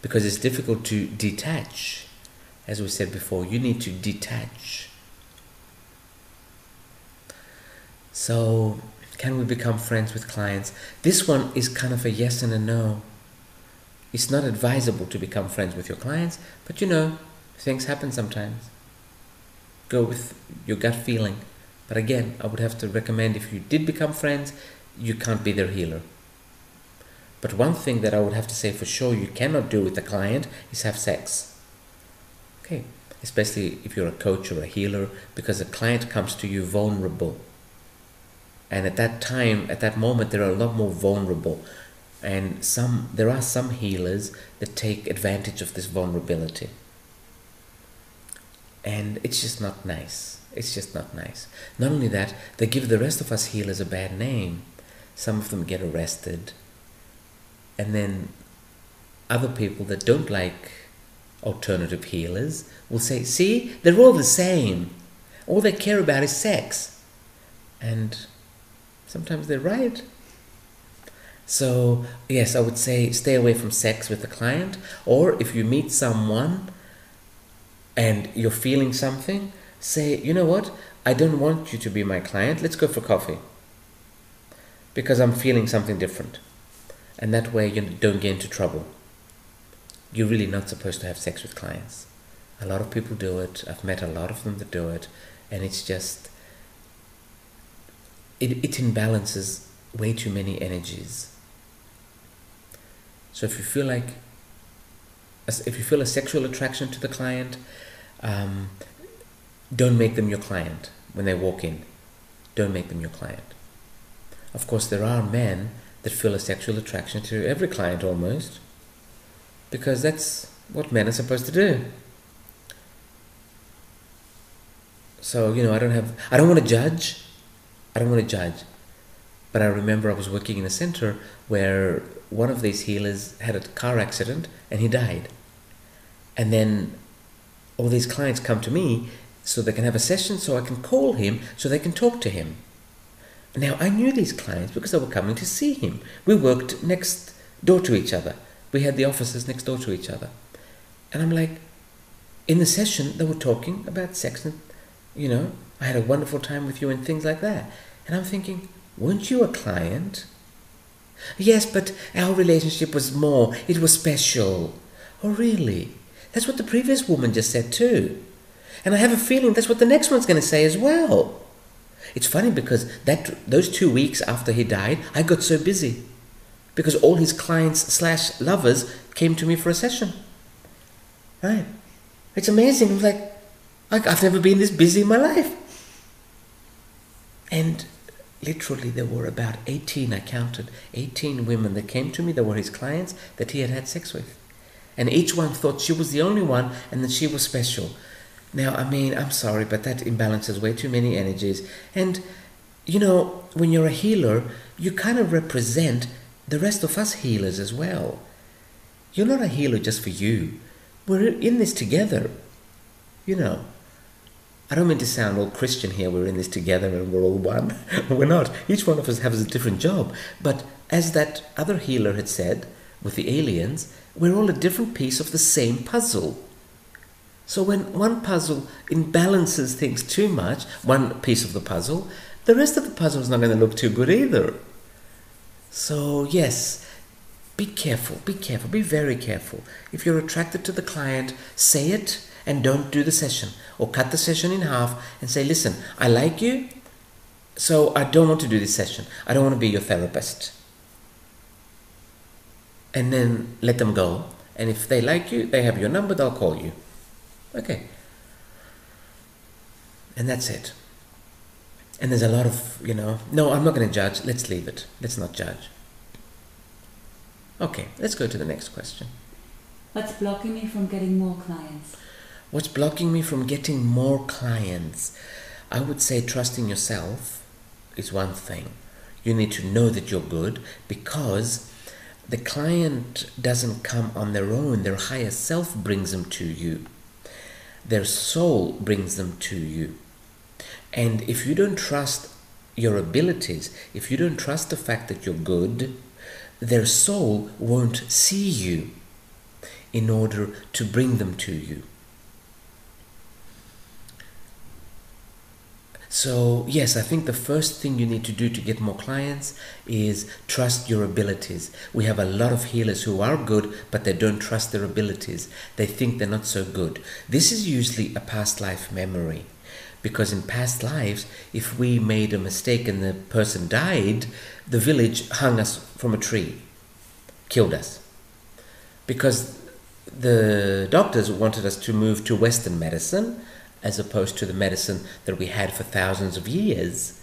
A: because it's difficult to detach. As we said before, you need to detach. So, can we become friends with clients? This one is kind of a yes and a no. It's not advisable to become friends with your clients, but things happen sometimes. Go with your gut feeling. But again, I would have to recommend if you did become friends, you can't be their healer. But one thing that I would have to say for sure you cannot do with the client is have sex. Okay, especially if you're a coach or a healer, because a client comes to you vulnerable. And at that time, at that moment, they're a lot more vulnerable. And there are some healers that take advantage of this vulnerability. And it's just not nice. It's just not nice. Not only that, they give the rest of us healers a bad name. Some of them get arrested. And then other people that don't like alternative healers will say, see, they're all the same. All they care about is sex. And sometimes they're right. So, yes, I would say stay away from sex with the client. Or if you meet someone and you're feeling something, say, you know what, I don't want you to be my client. Let's go for coffee. Because I'm feeling something different. And that way you don't get into trouble. You're really not supposed to have sex with clients. A lot of people do it. I've met a lot of them that do it. And it's just, it imbalances way too many energies. So if you feel a sexual attraction to the client, don't make them your client when they walk in. Don't make them your client. Of course, there are men that feel a sexual attraction to every client almost, because that's what men are supposed to do. So, I don't want to judge. But I remember I was working in a center where one of these healers had a car accident and he died. And then all these clients come to me so they can have a session, so I can call him, so they can talk to him. Now, I knew these clients because they were coming to see him. We worked next door to each other. We had the offices next door to each other. And I'm like, in the session, they were talking about sex and, I had a wonderful time with you and things like that. And I'm thinking, weren't you a client? Yes, but our relationship was more. It was special. Oh, really? That's what the previous woman just said too. And I have a feeling that's what the next one's going to say as well. It's funny because those 2 weeks after he died, I got so busy. Because all his clients / lovers came to me for a session. Right? It's amazing. It was like I've never been this busy in my life. And literally there were about 18, I counted, 18 women that came to me that were his clients that he had had sex with. And each one thought she was the only one and that she was special. Now, I'm sorry, but that imbalances way too many energies. And, when you're a healer, you kind of represent the rest of us healers as well. You're not a healer just for you. We're in this together. I don't mean to sound all Christian here, we're in this together and we're all one. We're not. Each one of us has a different job. But as that other healer had said, with the aliens, we're all a different piece of the same puzzle. So when one puzzle imbalances things too much, one piece of the puzzle, the rest of the puzzle is not going to look too good either. So yes, be careful, be very careful. If you're attracted to the client, say it and don't do the session. Or cut the session in half and say, listen, I like you, so I don't want to do this session. I don't want to be your therapist. And then let them go. And if they like you, they have your number, they'll call you. Okay. And that's it. And there's a lot of, no, I'm not going to judge. Let's leave it. Let's not judge. Okay, let's go to the next question.
B: What's blocking me from getting more clients?
A: What's blocking me from getting more clients? I would say trusting yourself is one thing. You need to know that you're good, because the client doesn't come on their own. Their higher self brings them to you. Their soul brings them to you. And if you don't trust your abilities, if you don't trust the fact that you're good, their soul won't see you in order to bring them to you. So yes, I think the first thing you need to do to get more clients is trust your abilities. We have a lot of healers who are good, but they don't trust their abilities. They think they're not so good. This is usually a past life memory, because in past lives, if we made a mistake and the person died, the village hung us from a tree, killed us. Because the doctors wanted us to move to Western medicine, as opposed to the medicine that we had for thousands of years,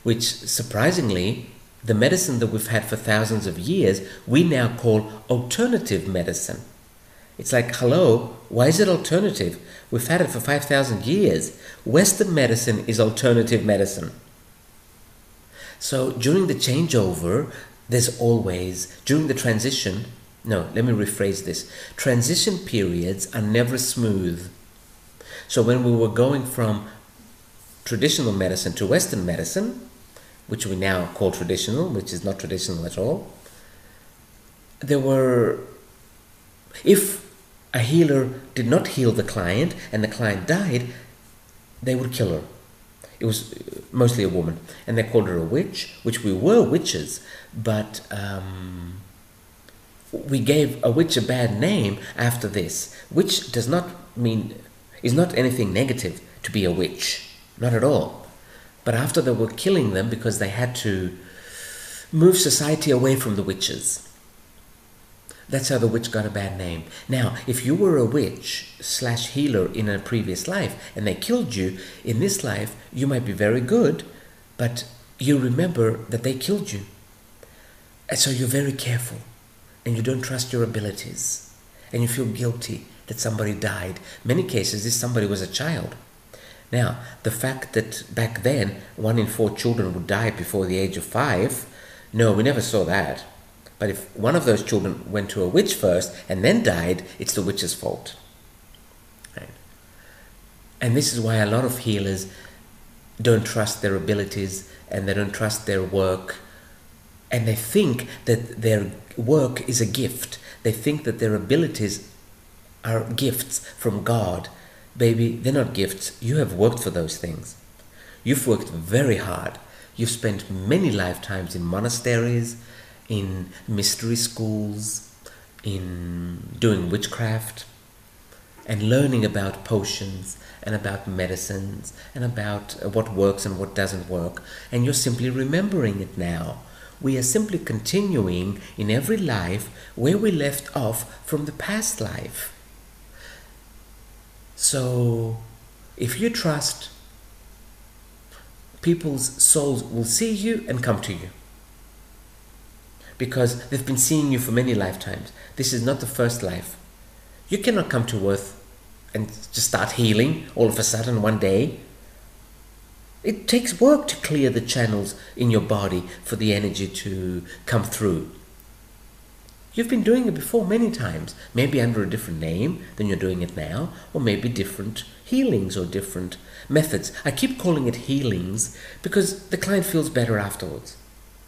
A: which surprisingly, the medicine that we've had for thousands of years, we now call alternative medicine. It's like, hello, why is it alternative? We've had it for 5,000 years. Western medicine is alternative medicine. So during the changeover, there's always, during the transition, no, let me rephrase this. Transition periods are never smooth. So when we were going from traditional medicine to Western medicine, which we now call traditional, which is not traditional at all, if a healer did not heal the client and the client died, they would kill her. It was mostly a woman, and they called her a witch, which we were witches, but we gave a witch a bad name after this. Witch is not anything negative to be a witch, not at all. But after they were killing them because they had to move society away from the witches. That's how the witch got a bad name. Now, if you were a witch/healer in a previous life and they killed you, in this life you might be very good, but you remember that they killed you. And so you're very careful and you don't trust your abilities and you feel guilty that somebody died. Many cases, this somebody was a child. Now, the fact that back then 1 in 4 children would die before the age of 5, no, we never saw that. But if one of those children went to a witch first and then died, it's the witch's fault. Right? And this is why a lot of healers don't trust their abilities and they don't trust their work. And they think that their work is a gift. They think that their abilities are gifts from God. Baby, they're not gifts. You have worked for those things. You've worked very hard. You've spent many lifetimes in monasteries, in mystery schools, in doing witchcraft, and learning about potions and about medicines and about what works and what doesn't work. And you're simply remembering it now. We are simply continuing in every life where we left off from the past life. So, if you trust, people's souls will see you and come to you. Because they've been seeing you for many lifetimes. This is not the first life. You cannot come to Earth and just start healing all of a sudden one day. It takes work to clear the channels in your body for the energy to come through. You've been doing it before many times, maybe under a different name than you're doing it now, or maybe different healings or different methods. I keep calling it healings because the client feels better afterwards.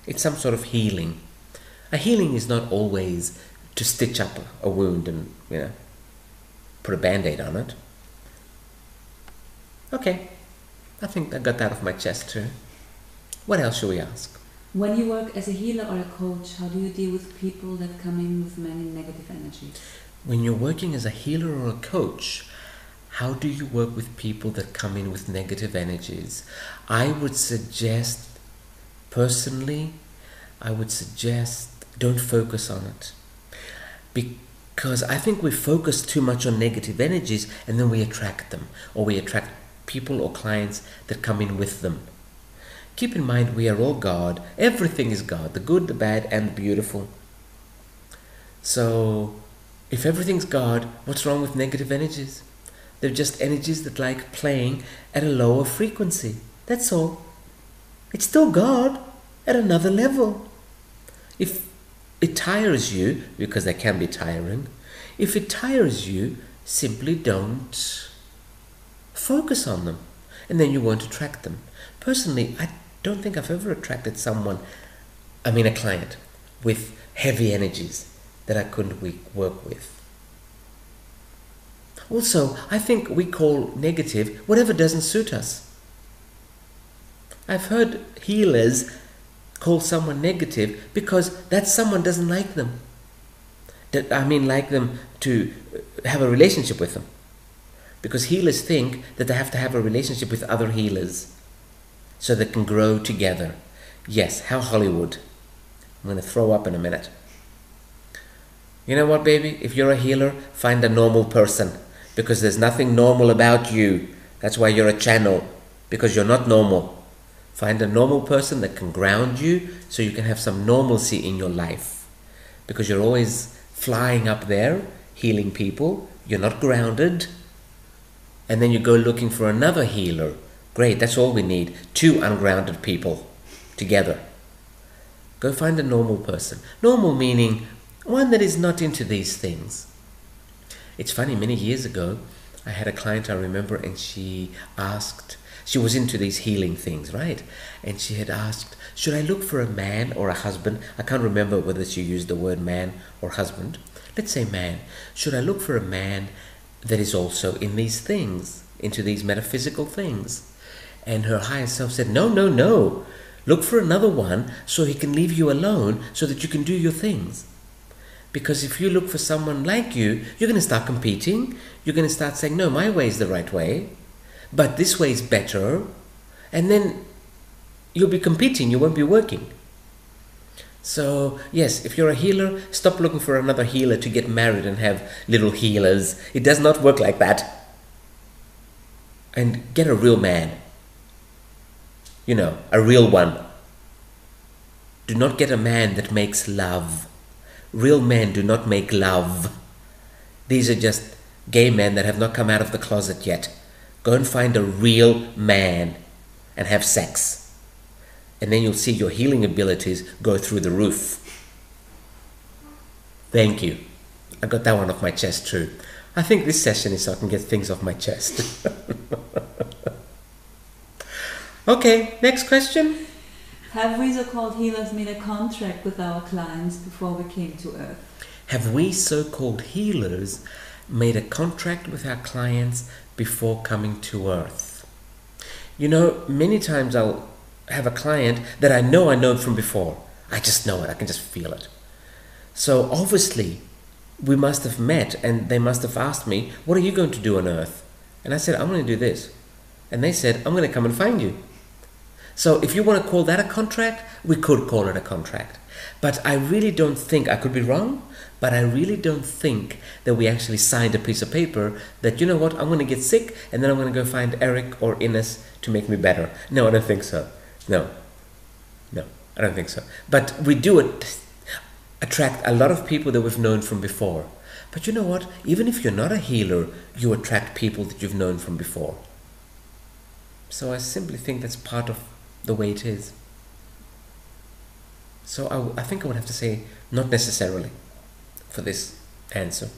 A: It's some sort of healing. A healing is not always to stitch up a wound and, put a band-aid on it. Okay, I think I got that off my chest too. What else should we ask?
B: When you work as a healer or a coach, how do you deal with people that come in with many negative energies?
A: When you're working as a healer or a coach, how do you work with people that come in with negative energies? I would suggest, personally, don't focus on it. Because I think we focus too much on negative energies and then we attract them. Or we attract people or clients that come in with them. Keep in mind, we are all God. Everything is God. The good, the bad, and the beautiful. So, if everything's God, what's wrong with negative energies? They're just energies that like playing at a lower frequency. That's all. It's still God at another level. If it tires you, because they can be tiring, if it tires you, simply don't focus on them. And then you won't attract them. Personally, I don't think I've ever attracted a client with heavy energies that I couldn't work with. Also, I think we call negative whatever doesn't suit us. I've heard healers call someone negative because that someone doesn't like them. Like them to have a relationship with them. Because healers think that they have to have a relationship with other healers so they can grow together. Yes, how Hollywood. I'm going to throw up in a minute. You know what, baby? If you're a healer, find a normal person. Because there's nothing normal about you. That's why you're a channel. Because you're not normal. Find a normal person that can ground you so you can have some normalcy in your life. Because you're always flying up there, healing people. You're not grounded. And then you go looking for another healer. Great, that's all we need. 2 ungrounded people together. Go find a normal person. Normal meaning one that is not into these things. It's funny, many years ago, I had a client, I remember, and she was into these healing things, right? And she had asked, should I look for a man or a husband? I can't remember whether she used the word man or husband. Let's say man. Should I look for a man that is also in these things, into these metaphysical things? And her higher self said, no, no, no. Look for another one so he can leave you alone so that you can do your things. Because if you look for someone like you, you're going to start competing. You're going to start saying, no, my way is the right way, but this way is better. And then you'll be competing. You won't be working. So, yes, if you're a healer, stop looking for another healer to get married and have little healers. It does not work like that. And get a real man. You know, a real one. Do not get a man that makes love. Real men do not make love. These are just gay men that have not come out of the closet yet. Go and find a real man and have sex. And then you'll see your healing abilities go through the roof. Thank you. I got that one off my chest too. I think this session is so I can get things off my chest. Okay, next question.
B: Have we so-called healers made a contract with our clients before we came to Earth?
A: Have we so-called healers made a contract with our clients before coming to Earth? You know, many times I'll have a client that I know from before. I just know it. I can just feel it. So obviously, we must have met and they must have asked me, what are you going to do on Earth? And I said, I'm going to do this. And they said, I'm going to come and find you. So if you want to call that a contract, we could call it a contract. But I really don't think, I could be wrong, but I really don't think that we actually signed a piece of paper that, you know what, I'm going to get sick and then I'm going to go find Eric or Ines to make me better. No, I don't think so. No, I don't think so. But we do attract a lot of people that we've known from before. But you know what, even if you're not a healer, you attract people that you've known from before. So I simply think that's part of the way it is. So I think I would have to say not necessarily for this answer.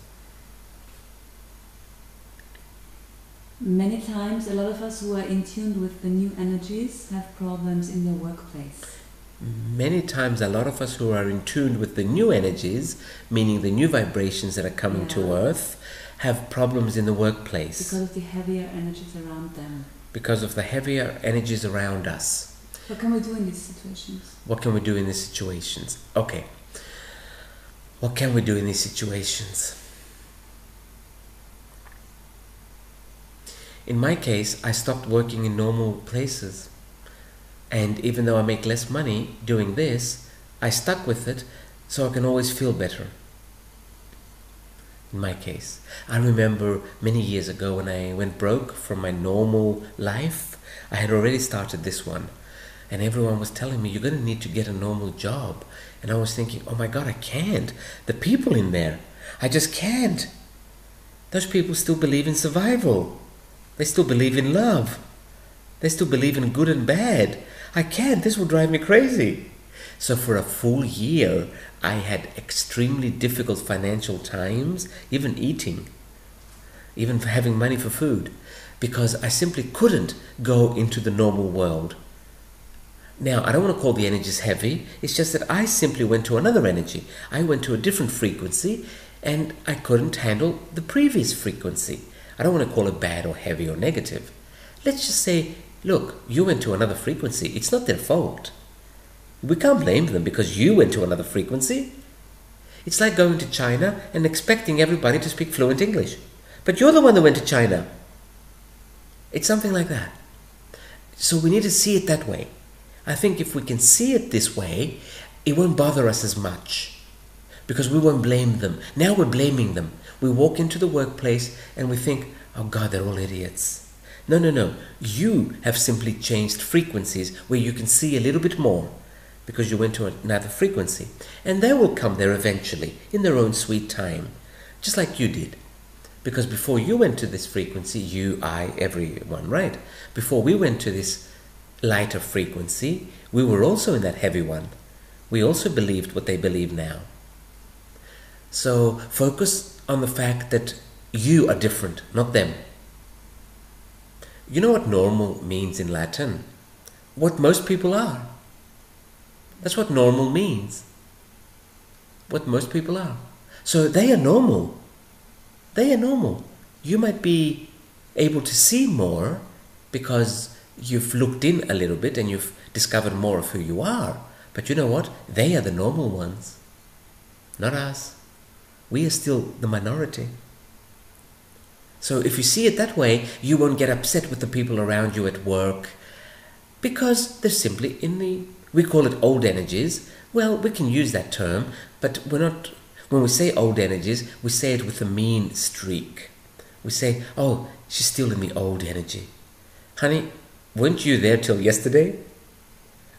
B: Many times, a lot of us who are in tune with the new energies have problems in their workplace.
A: Many times, a lot of us who are in tune with the new energies, meaning the new vibrations that are coming to Earth, have problems in the workplace.
B: Because of the heavier energies around them.
A: Because of the heavier energies around us.
B: What can we do in these situations?
A: What can we do in these situations? Okay. What can we do in these situations? In my case, I stopped working in normal places. And even though I make less money doing this, I stuck with it so I can always feel better. In my case, I remember many years ago when I went broke from my normal life, I had already started this one. And everyone was telling me, you're going to need to get a normal job. And I was thinking, oh my God, I can't. The people in there, I just can't. Those people still believe in survival. They still believe in love. They still believe in good and bad. I can't. This will drive me crazy. So for a full year, I had extremely difficult financial times, even eating, even having money for food, because I simply couldn't go into the normal world. Now, I don't want to call the energies heavy. It's just that I simply went to another energy. I went to a different frequency and I couldn't handle the previous frequency. I don't want to call it bad or heavy or negative. Let's just say, look, you went to another frequency. It's not their fault. We can't blame them because you went to another frequency. It's like going to China and expecting everybody to speak fluent English. But you're the one that went to China. It's something like that. So we need to see it that way. I think if we can see it this way, it won't bother us as much because we won't blame them. Now we're blaming them. We walk into the workplace and we think, oh God, they're all idiots. No, no, no. You have simply changed frequencies where you can see a little bit more because you went to another frequency. And they will come there eventually in their own sweet time, just like you did. Because before you went to this frequency, you, I, everyone, right? Before we went to this lighter frequency, we were also in that heavy one. We also believed what they believe now. So focus on the fact that you are different, not them. You know what normal means in Latin? What most people are. That's what normal means. What most people are. So they are normal. They are normal. You might be able to see more because you've looked in a little bit and you've discovered more of who you are. But you know what? They are the normal ones, not us. We are still the minority. So if you see it that way, you won't get upset with the people around you at work because they're simply in the, we call it old energies. Well, we can use that term, but we're not, when we say old energies, we say it with a mean streak. We say, oh, she's still in the old energy. Honey, weren't you there till yesterday?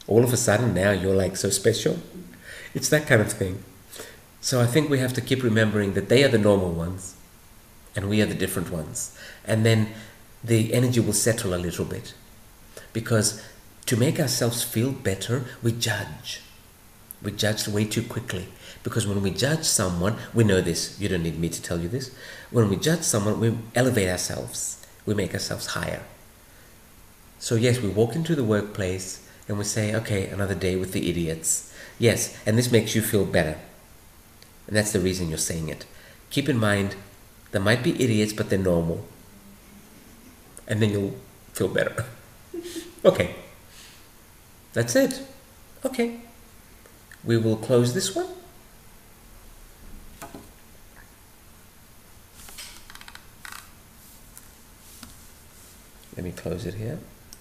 A: All of a sudden now you're like so special. It's that kind of thing. So I think we have to keep remembering that they are the normal ones and we are the different ones. And then the energy will settle a little bit. Because to make ourselves feel better, we judge. We judge way too quickly. Because when we judge someone, we know this. You don't need me to tell you this. When we judge someone, we elevate ourselves. We make ourselves higher. So yes, we walk into the workplace and we say, okay, another day with the idiots. Yes, and this makes you feel better. And that's the reason you're saying it. Keep in mind, there might be idiots, but they're normal. And then you'll feel better. Okay. That's it. Okay. We will close this one. Let me close it here.